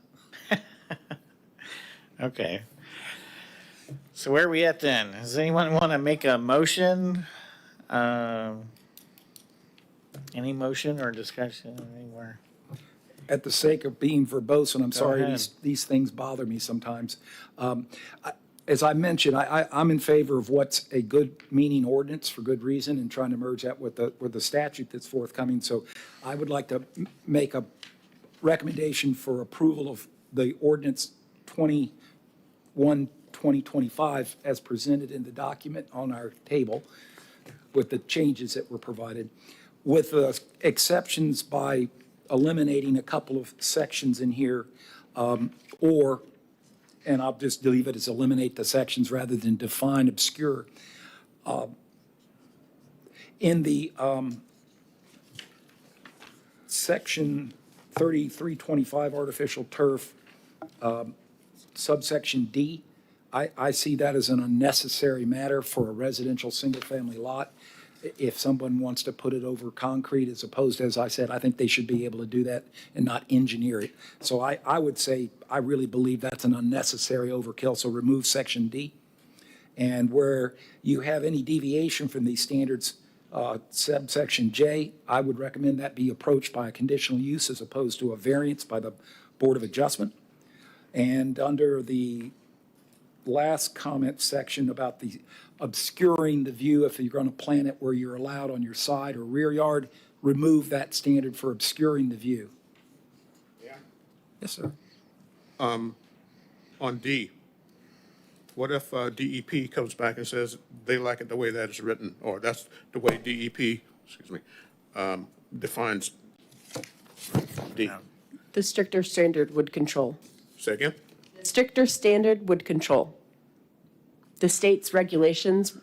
Okay. So where are we at then? Does anyone want to make a motion? Any motion or discussion anywhere? At the sake of being verbose, and I'm sorry, ahead. these things bother me sometimes. As I mentioned, I'm in favor of what's a good meaning ordinance for good reason and trying to merge that with the statute that's forthcoming. So I would like to make a recommendation for approval of the ordinance 21-2025 as presented in the document on our table with the changes that were provided, with the exceptions by eliminating a couple of sections in here, and I'll just leave it as eliminate the sections rather than define obscure. In the section 3325 artificial turf, subsection D, I see that as an unnecessary matter for a residential single-family lot. if someone wants to put it over concrete as opposed to, as I said, I think they should be able to do that and not engineer it. So I would say, I really believe that's an unnecessary overkill, so remove section D. And where you have any deviation from these standards, subsection J, I would recommend that be approached by a conditional use as opposed to a variance by the Board of Adjustment. And under the last comment section about the obscuring the view, if you're going to plant it where you're allowed on your side or rear yard, remove that standard for obscuring the view. Yeah. Yes, sir. On D, what if DEP comes back and says they like it the way that is written, or that's the way DEP, excuse me, defines D? The stricter standard would control. Say again? Stricter standard would control. The state's regulations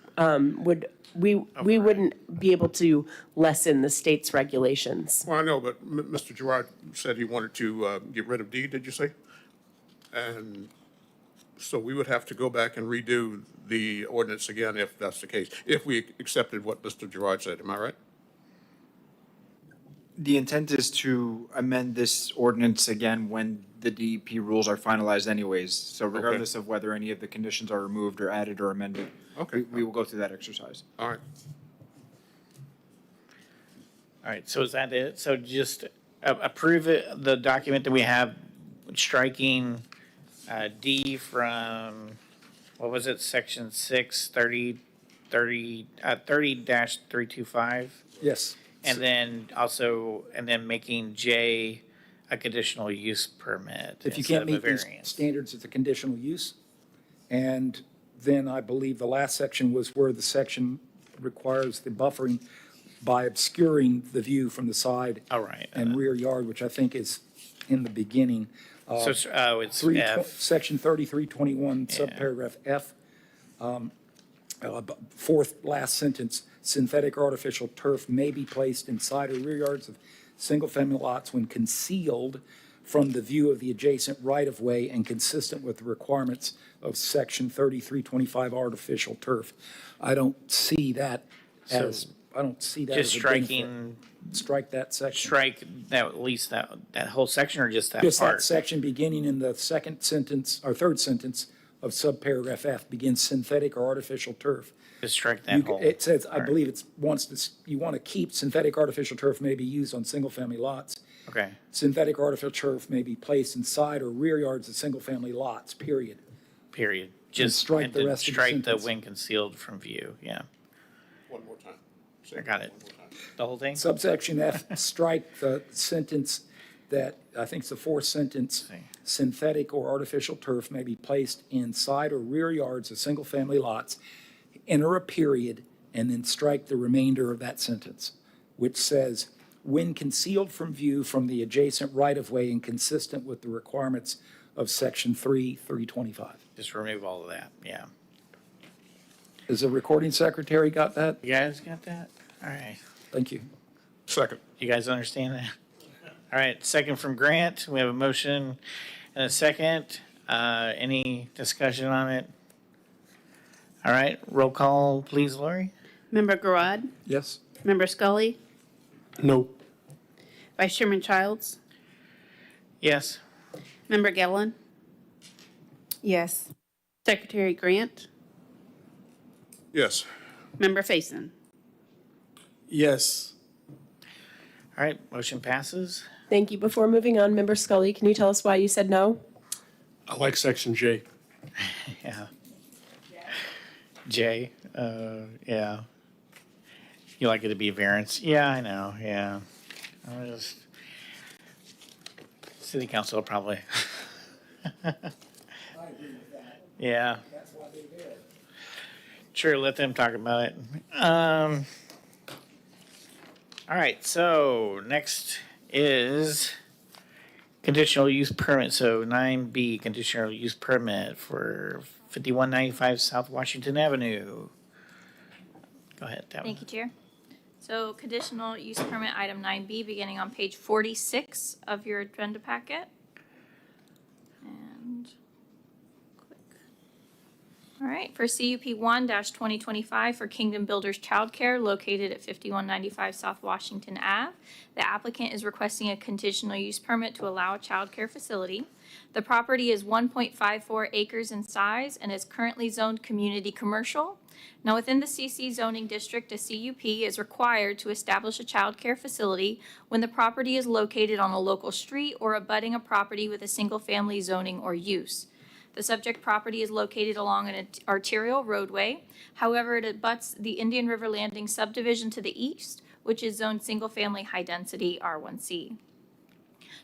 we wouldn't be able to lessen the state's regulations. Well, I know, but Mr. Gerard said he wanted to get rid of D, did you say? And so we would have to go back and redo the ordinance again if that's the case, if we accepted what Mr. Gerard said, am I right? The intent is to amend this ordinance again when the DEP rules are finalized anyways. So regardless of whether any of the conditions are removed or added or amended, we will go through that exercise. All right. All right, so is that it? So just approve it, the document that we have, striking D from, what was it, section 6, 30-325? Yes. And then also, and then making J a conditional use permit If you instead can't of a meet these variance. standards, it's a conditional use. And then I believe the last section was where the section requires the buffering by obscuring the view from the side All right. and rear yard, which I think is in the beginning. So it's F. Section 3321, subparagraph F, fourth last sentence, synthetic or artificial turf may be placed in side or rear yards of single-family lots when concealed from the view of the adjacent right-of-way and consistent with the requirements of section 3325 artificial turf. I don't see that as, I don't see that as Just a benefit. striking, Strike that section. strike that, at least that whole section or just that Just that part? section beginning in the second sentence, or third sentence of subparagraph F, begins synthetic or artificial turf. Just strike that whole. It says, I part. believe it's, you want to keep synthetic artificial turf may be used on single-family lots. Okay, Synthetic artificial turf may be placed in side or rear yards of single-family lots, period. period. Just strike the then rest of the strike the sentence. when concealed from view, yeah. One more time. Say I got it. one more time. The whole thing? Subsection F, strike the sentence that, I think it's the fourth sentence, synthetic or artificial turf may be placed in side or rear yards of single-family lots, enter a period, and then strike the remainder of that sentence, which says, when concealed from view from the adjacent right-of-way and consistent with the requirements of section 325. Just remove all of that, yeah. Has the recording secretary got that? You guys got that? All right. Thank you. Second. You guys understand that? All right, second from Grant. We have a motion and a second. Any discussion on it? All right, roll call, please, Lori. Member Garad, Yes? Member Scully, No. Vice Chairman Childs, Yes. Member Gellin, Yes. Secretary Grant, Yes. Member Faison. Yes. All right, motion passes. Thank you. Before moving on, Member Scully, can you tell us why you said no? I like section J. Yeah. J, yeah. You like it to be a variance? Yeah, I know, yeah. I just, city council probably. Yeah. Sure, let them talk about it. All right, so next is conditional use permit. So 9B, conditional use permit for 5195 South Washington Avenue. Go ahead, Devin. Thank you, Chair. So conditional use permit item 9B, beginning on page 46 of your agenda packet. And click All right, for CUP 1-2025 for Kingdom Builders Childcare located at 5195 South Washington Ave, the applicant is requesting a conditional use permit to allow a childcare facility. The property is 1.54 acres in size and is currently zoned community commercial. Now, within the CC zoning district, a CUP is required to establish a childcare facility when the property is located on a local street or abutting a property with a single-family zoning or use. The subject property is located along an arterial roadway. However, it abuts the Indian River Landing subdivision to the east, which is zoned single-family high-density R1C.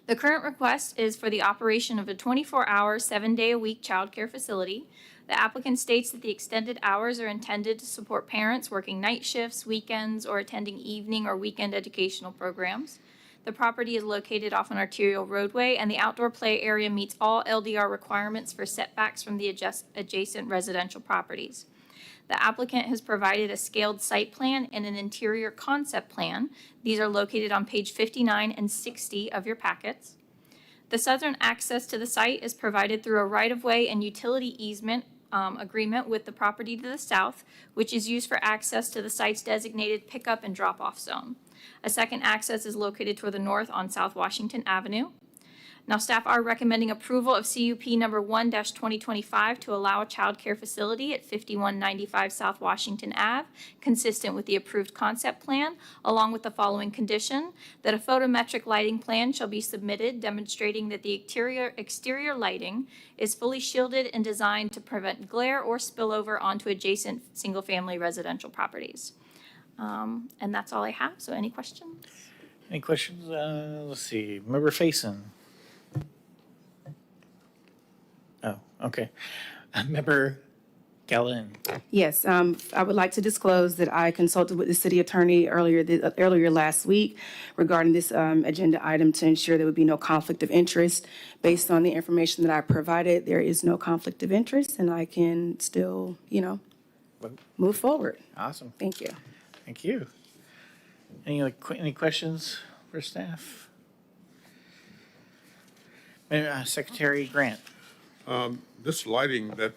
The current request is for the operation of a 24-hour, 7-day-a-week childcare facility. The applicant states that the extended hours are intended to support parents working night shifts, weekends, or attending evening or weekend educational programs. The property is located off an arterial roadway, and the outdoor play area meets all LDR requirements for setbacks from the adjacent residential properties. The applicant has provided a scaled site plan and an interior concept plan. These are located on page 59 and 60 of your packets. The southern access to the site is provided through a right-of-way and utility easement agreement with the property to the south, which is used for access to the site's designated pickup and drop-off zone. A second access is located toward the north on South Washington Avenue. Now, staff are recommending approval of CUP number 1-2025 to allow a child care facility at 5195 South Washington Ave, consistent with the approved concept plan, along with the following condition: that a photometric lighting plan shall be submitted demonstrating that the exterior lighting is fully shielded and designed to prevent glare or spillover onto adjacent single-family residential properties. And that's all I have, so any questions? Any questions? Let's see. Member Faison. Oh, okay. Member Gallen. Yes, I would like to disclose that I consulted with the city attorney earlier last week regarding this agenda item to ensure there would be no conflict of interest. Based on the information that I provided, there is no conflict of interest, and I can still, move forward. Awesome. Thank you. Thank you. Any questions for staff? Secretary Grant. This lighting that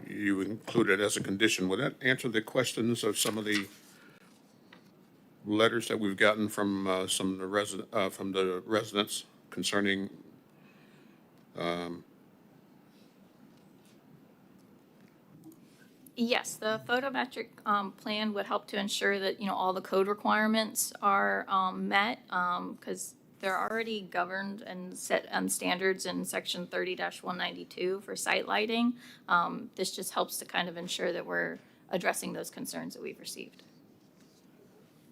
you included as a condition, would that answer the questions of some of the letters that we've gotten from some of the residents concerning Yes, the photometric plan would help to ensure that, all the code requirements are met, because they're already governed and set on standards in section 30-192 for site lighting. This just helps to kind of ensure that we're addressing those concerns that we've received.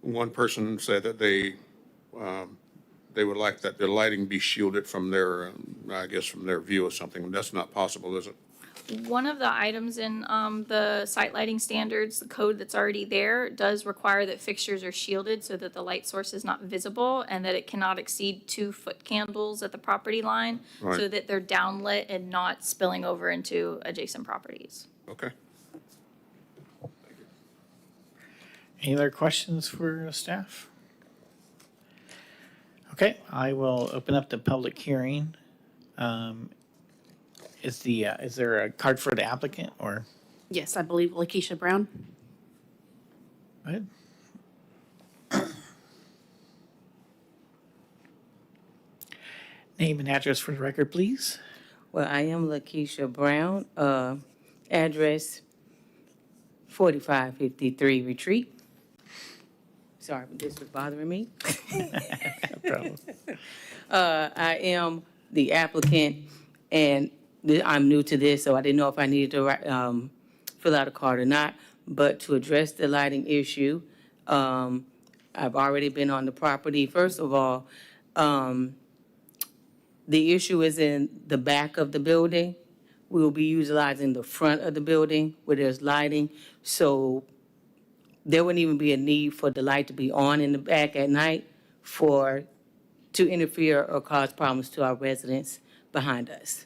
one person said that they would like that their lighting be shielded from their, I guess, from their view or something. That's not possible, is it? One of the items in the site lighting standards, the code that's already there, does require that fixtures are shielded so that the light source is not visible and that it cannot exceed 2-foot candles at the property line, Right. so that they're downlit and not spilling over into adjacent properties. Okay. Any other questions for staff? Okay, I will open up the public hearing. Is there a card for the applicant or? Yes, I believe Lakeisha Brown. Go ahead. Name and address for the record, please. Well, I am Lakeisha Brown, address 4553 Retreat. Sorry, but this was bothering me. No problem. I am the applicant, and I'm new to this, so I didn't know if I needed to fill out a card or not. But to address the lighting issue, I've already been on the property. First of all, the issue is in the back of the building. We will be utilizing the front of the building where there's lighting. So there wouldn't even be a need for the light to be on in the back at night to interfere or cause problems to our residents behind us.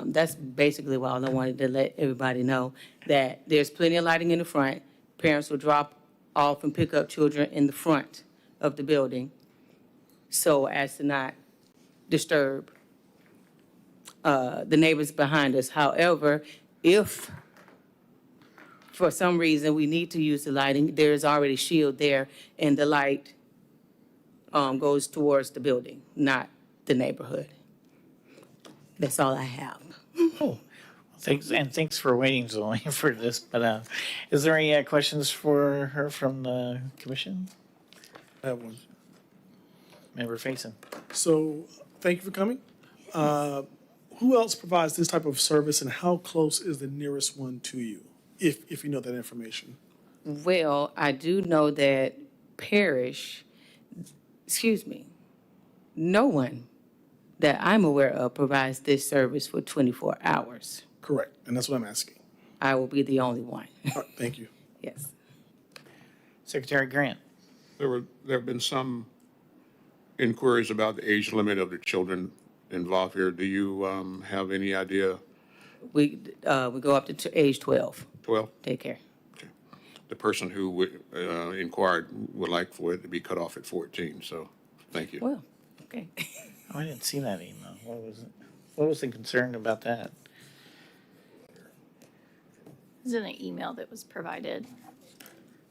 That's basically why I wanted to let everybody know that there's plenty of lighting in the front. Parents will drop off and pick up children in the front of the building so as to not disturb the neighbors behind us. However, if for some reason we need to use the lighting, there is already shield there, and the light goes towards the building, not the neighborhood. That's all I have. Thanks for waiting so long for this, but is there any questions for her from the commission? I have one. Member Faison. So, thank you for coming. Who else provides this type of service, and how close is the nearest one to you, if you know that information? Well, I do know that no one that I'm aware of provides this service for 24 hours. Correct, and that's what I'm asking. I will be the only one. All right, thank you. Yes. Secretary Grant. There have been some inquiries about the age limit of the children involved here. Do you have any idea? We go up to age 12. 12? Take care. The person who inquired would like for it to be cut off at 14, so thank you. Well, okay. Oh, I didn't see that email. What was it? What was the concern about that? Is it an email that was provided?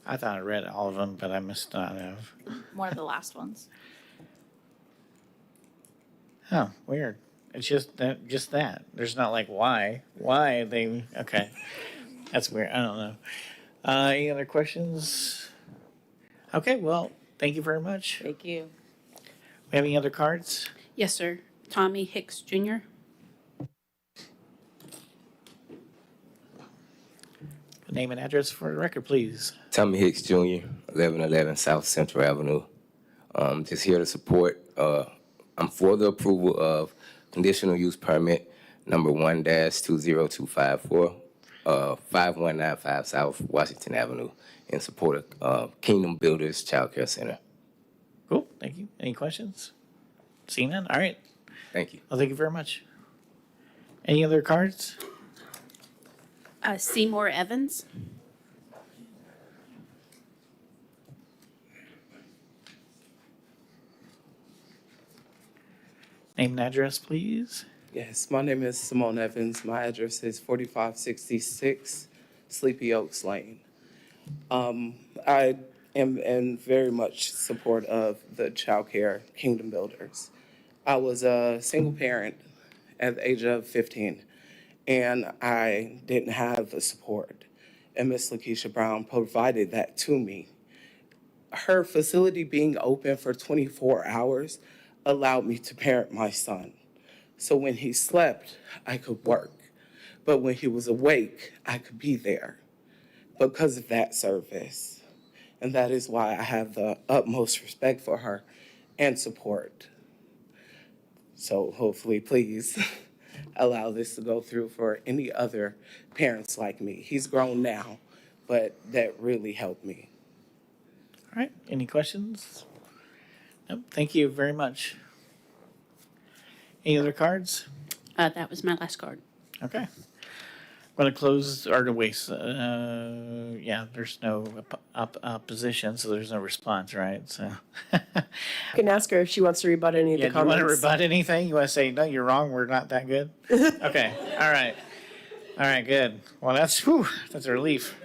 I thought I read all of them, but I must not have. One of the last ones. Oh, weird. It's just that. There's not like why. Why they, okay. That's weird. I don't know. Any other questions? Okay, well, thank you very much. Thank you. We have any other cards? Yes, sir. Tommy Hicks Jr. Name and address for the record, please. Tommy Hicks Jr., 1111 South Central Avenue. Just here to support. I'm for the approval of conditional use permit number 1-20254, 5195 South Washington Avenue, in support of Kingdom Builders Child Care Center. Cool, thank you. Any questions? Seeing none? All right. Thank you. Well, thank you very much. Any other cards? Seymour Evans. Name and address, please. Yes, my name is Simone Evans. My address is 4566 Sleepy Oaks Lane. I am in very much support of the child care Kingdom Builders. I was a single parent at the age of 15, and I didn't have the support. And Miss Lakeisha Brown provided that to me. Her facility being open for 24 hours allowed me to parent my son. So when he slept, I could work. But when he was awake, I could be there because of that service. And that is why I have the utmost respect for her and support. So hopefully, please allow this to go through for any other parents like me. He's grown now, but that really helped me. All right, any questions? Nope, thank you very much. Any other cards? That was my last card. Okay. I'm going to close or to waste. Yeah, there's no opposition, so there's no response, right? So. You can ask her if she wants to rebut any of Yeah, the do you want comments. to rebut anything? You want to say, no, you're wrong, we're not that good? Okay, all right. All right, good. Well, that's a relief.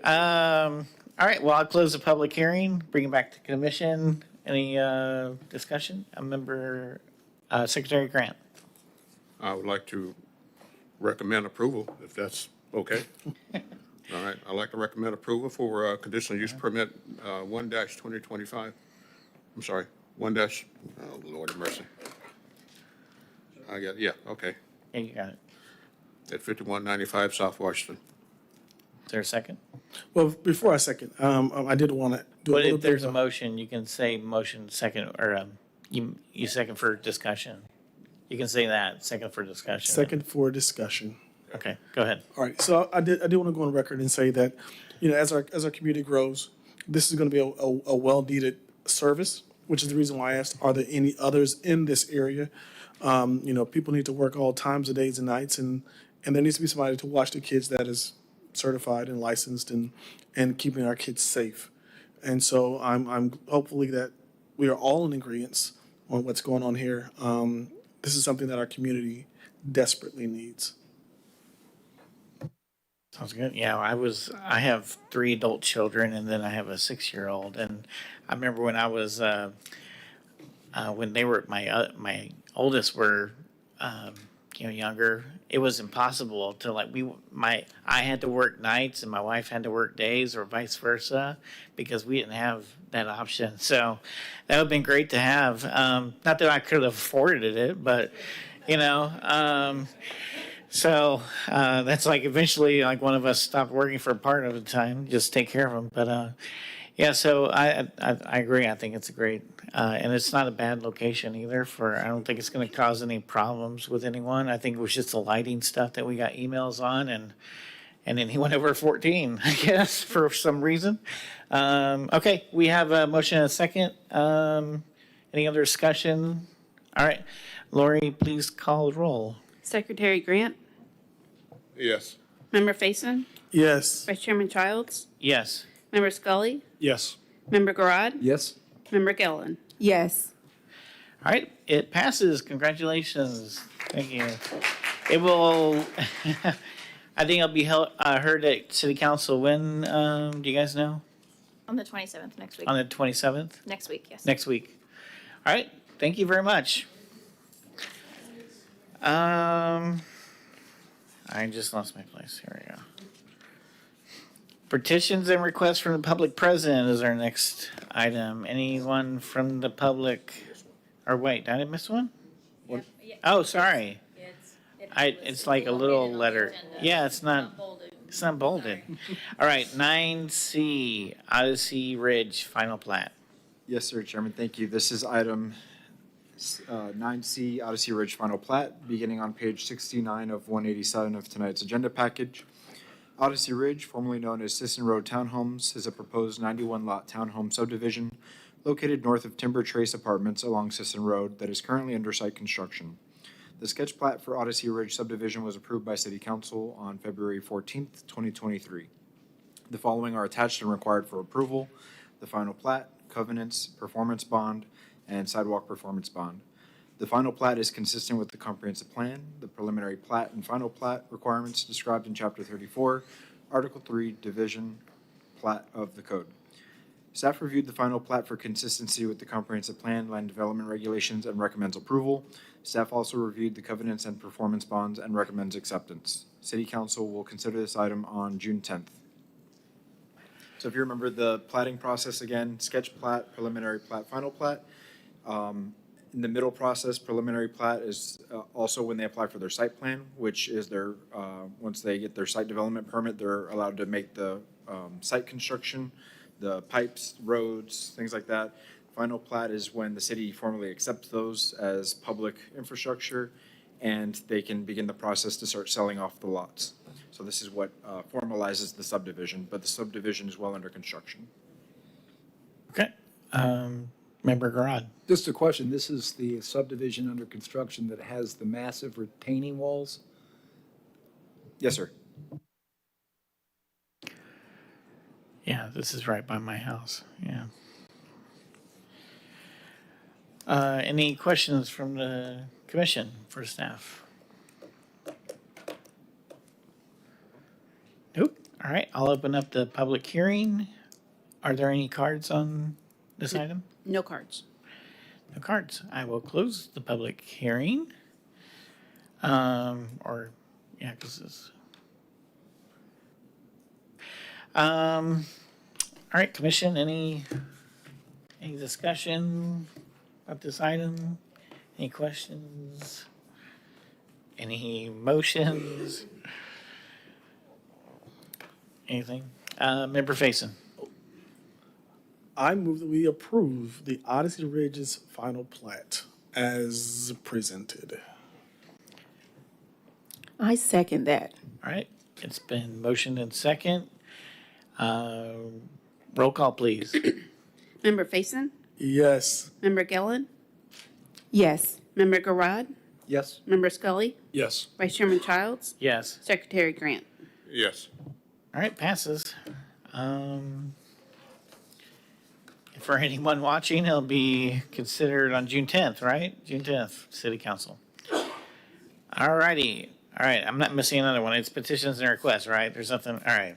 All right, well, I'll close the public hearing, bring it back to commission. Any discussion? Secretary Grant. I would like to recommend approval, if that's okay. All right, I'd like to recommend approval for conditional use permit 1-2025. I'm sorry, oh, Lord have mercy. Yeah, okay. Yeah, you got it. At 5195 South Washington. Is there a second? Well, before I second, I did want to do a But little if bit there's a of motion, you can say motion second, or you second for discussion. You can say that, second for discussion. second for discussion. Okay, go ahead. All right, so I did want to go on record and say that, as our community grows, this is going to be a well-needed service, which is the reason why I asked, are there any others in this area? People need to work all times of days and nights, and there needs to be somebody to watch the kids that is certified and licensed and keeping our kids safe. And so I'm hopefully that we are all in agreement on what's going on here. This is something that our community desperately needs. Sounds good. Yeah, I have 3 adult children and then I have a 6-year-old. And I remember when I was, when they were, my oldest were, younger, it was impossible to I had to work nights and my wife had to work days or vice versa because we didn't have that option. So that would have been great to have. Not that I could have afforded it, but, so that's like eventually like one of us stopped working for a part of the time, just take care of them. But yeah, so I agree. I think it's a great, and it's not a bad location either. I don't think it's going to cause any problems with anyone. I think it was just the lighting stuff that we got emails on, and then he went over 14, I guess, for some reason. Okay, we have a motion and a second. Any other discussion? All right, Lori, please call the roll. Secretary Grant, Yes. Member Faison, Yes. Vice Chairman Childs, Yes. Member Scully, Yes. Member Garad, Yes? Member Gillen. Yes. All right, it passes. Congratulations. Thank you. It will, I think it'll be heard at City Council when, do you guys know? On the 27th next week. On the 27th? Next week, yes. Next week. All right, thank you very much. I just lost my place. Here we go. Petitions and requests from the public present is our next item. Anyone from the public? Or wait, did I miss one? Oh, sorry. It's like a little letter. Yeah, it's not bolded. All right, 9C, Odyssey Ridge, final plat. Yes, sir, Chairman, thank you. This is item 9C, Odyssey Ridge Final Plat, beginning on page 69 of 187 of tonight's agenda package. Odyssey Ridge, formerly known as Sisson Road Townhomes, is a proposed 91-lot townhome subdivision located north of Timber Trace Apartments along Sisson Road that is currently under site construction. The sketch plat for Odyssey Ridge subdivision was approved by City Council on February 14th, 2023. The following are attached and required for approval: the final plat, covenants, performance bond, and sidewalk performance bond. The final plat is consistent with the comprehensive plan, the preliminary plat and final plat requirements described in Chapter 34, Article 3, Division Plat of the Code. Staff reviewed the final plat for consistency with the comprehensive plan, land development regulations, and recommends approval. Staff also reviewed the covenants and performance bonds and recommends acceptance. City Council will consider this item on June 10th. So if you remember the platting process again, sketch plat, preliminary plat, final plat. In the middle process, preliminary plat is also when they apply for their site plan, which is their, once they get their site development permit, they're allowed to make the site construction, the pipes, roads, things like that. Final plat is when the city formally accepts those as public infrastructure and they can begin the process to start selling off the lots. So this is what formalizes the subdivision, but the subdivision is well under construction. Okay. Member Garad. Just a question. This is the subdivision under construction that has the massive retaining walls? Yes, sir. Yeah, this is right by my house. Yeah. Any questions from the commission for staff? Nope. All right, I'll open up the public hearing. Are there any cards on this item? No cards. No cards. I will close the public hearing. Because this. All right, commission, any discussion about this item? Any questions? Any motions? Anything? Member Faison. I move that we approve the Odyssey Ridge's final plat as presented. I second that. All right, it's been motioned and second. Roll call, please. Member Faison, Yes. Member Gillen, Yes. Member Garad, Yes? Member Scully, Yes. Vice Chairman Childs, Yes. Secretary Grant. Yes. All right, passes. For anyone watching, it'll be considered on June 10th, right? June 10th, City Council. All righty. All right, I'm not missing another one. It's petitions and requests, right? There's nothing, all right,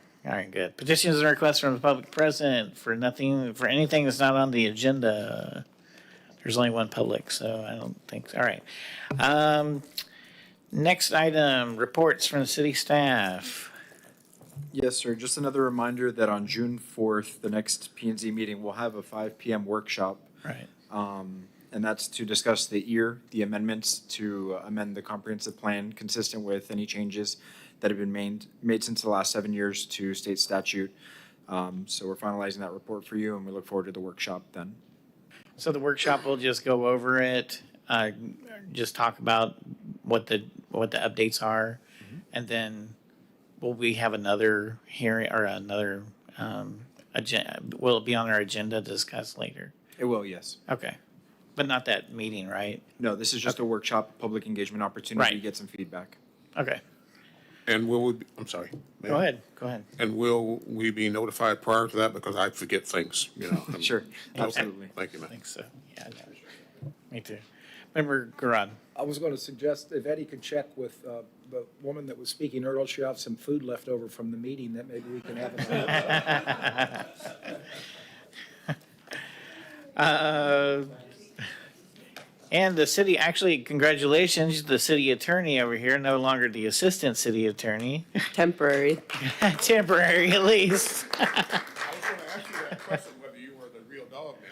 good. Petitions and requests from the public present for anything that's not on the agenda. There's only one public, so I don't think, so. All right. Next item, reports from the city staff. Yes, sir. Just another reminder that on June 4th, the next P and Z meeting, we'll have a 5 PM workshop. Right. And that's to discuss the amendments to amend the comprehensive plan consistent with any changes that have been made since the last 7 years to state statute. So we're finalizing that report for you, and we look forward to the workshop then. So the workshop will just go over it, just talk about what the updates are, and then will we have another hearing or another agenda? Will it be on our agenda to discuss later? It will, yes. Okay, but not that meeting, right? No, this is just a workshop, public engagement opportunity to Right. get some feedback. Okay, And will we, I'm sorry. go ahead. And will we be notified prior to that? Because I forget things, you know. Sure, absolutely. Thank you, I man. think so. Yeah, I know. Me too. Member Garad. I was going to suggest if Eddie could check with the woman that was speaking earlier, she'll have some food left over from the meeting that maybe we can have. And the city, actually, congratulations, the city attorney over here, no longer the assistant city attorney. Temporary. Temporary, at least. I was going to ask you that question, whether you were the real dog now.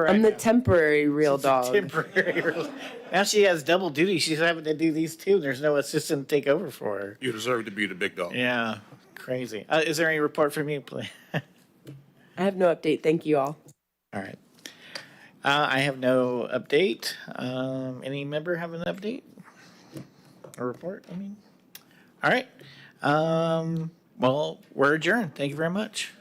I'm the temporary real dog. Temporary. Now she has double duty. She's having to do these two. There's no assistant to take over for her. You deserve to be the big dog. Yeah, crazy. Is there any report from you, please? I have no update. Thank you all. All right. I have no update. Any member have an update? A report, I mean? All right. Well, we're adjourned. Thank you very much.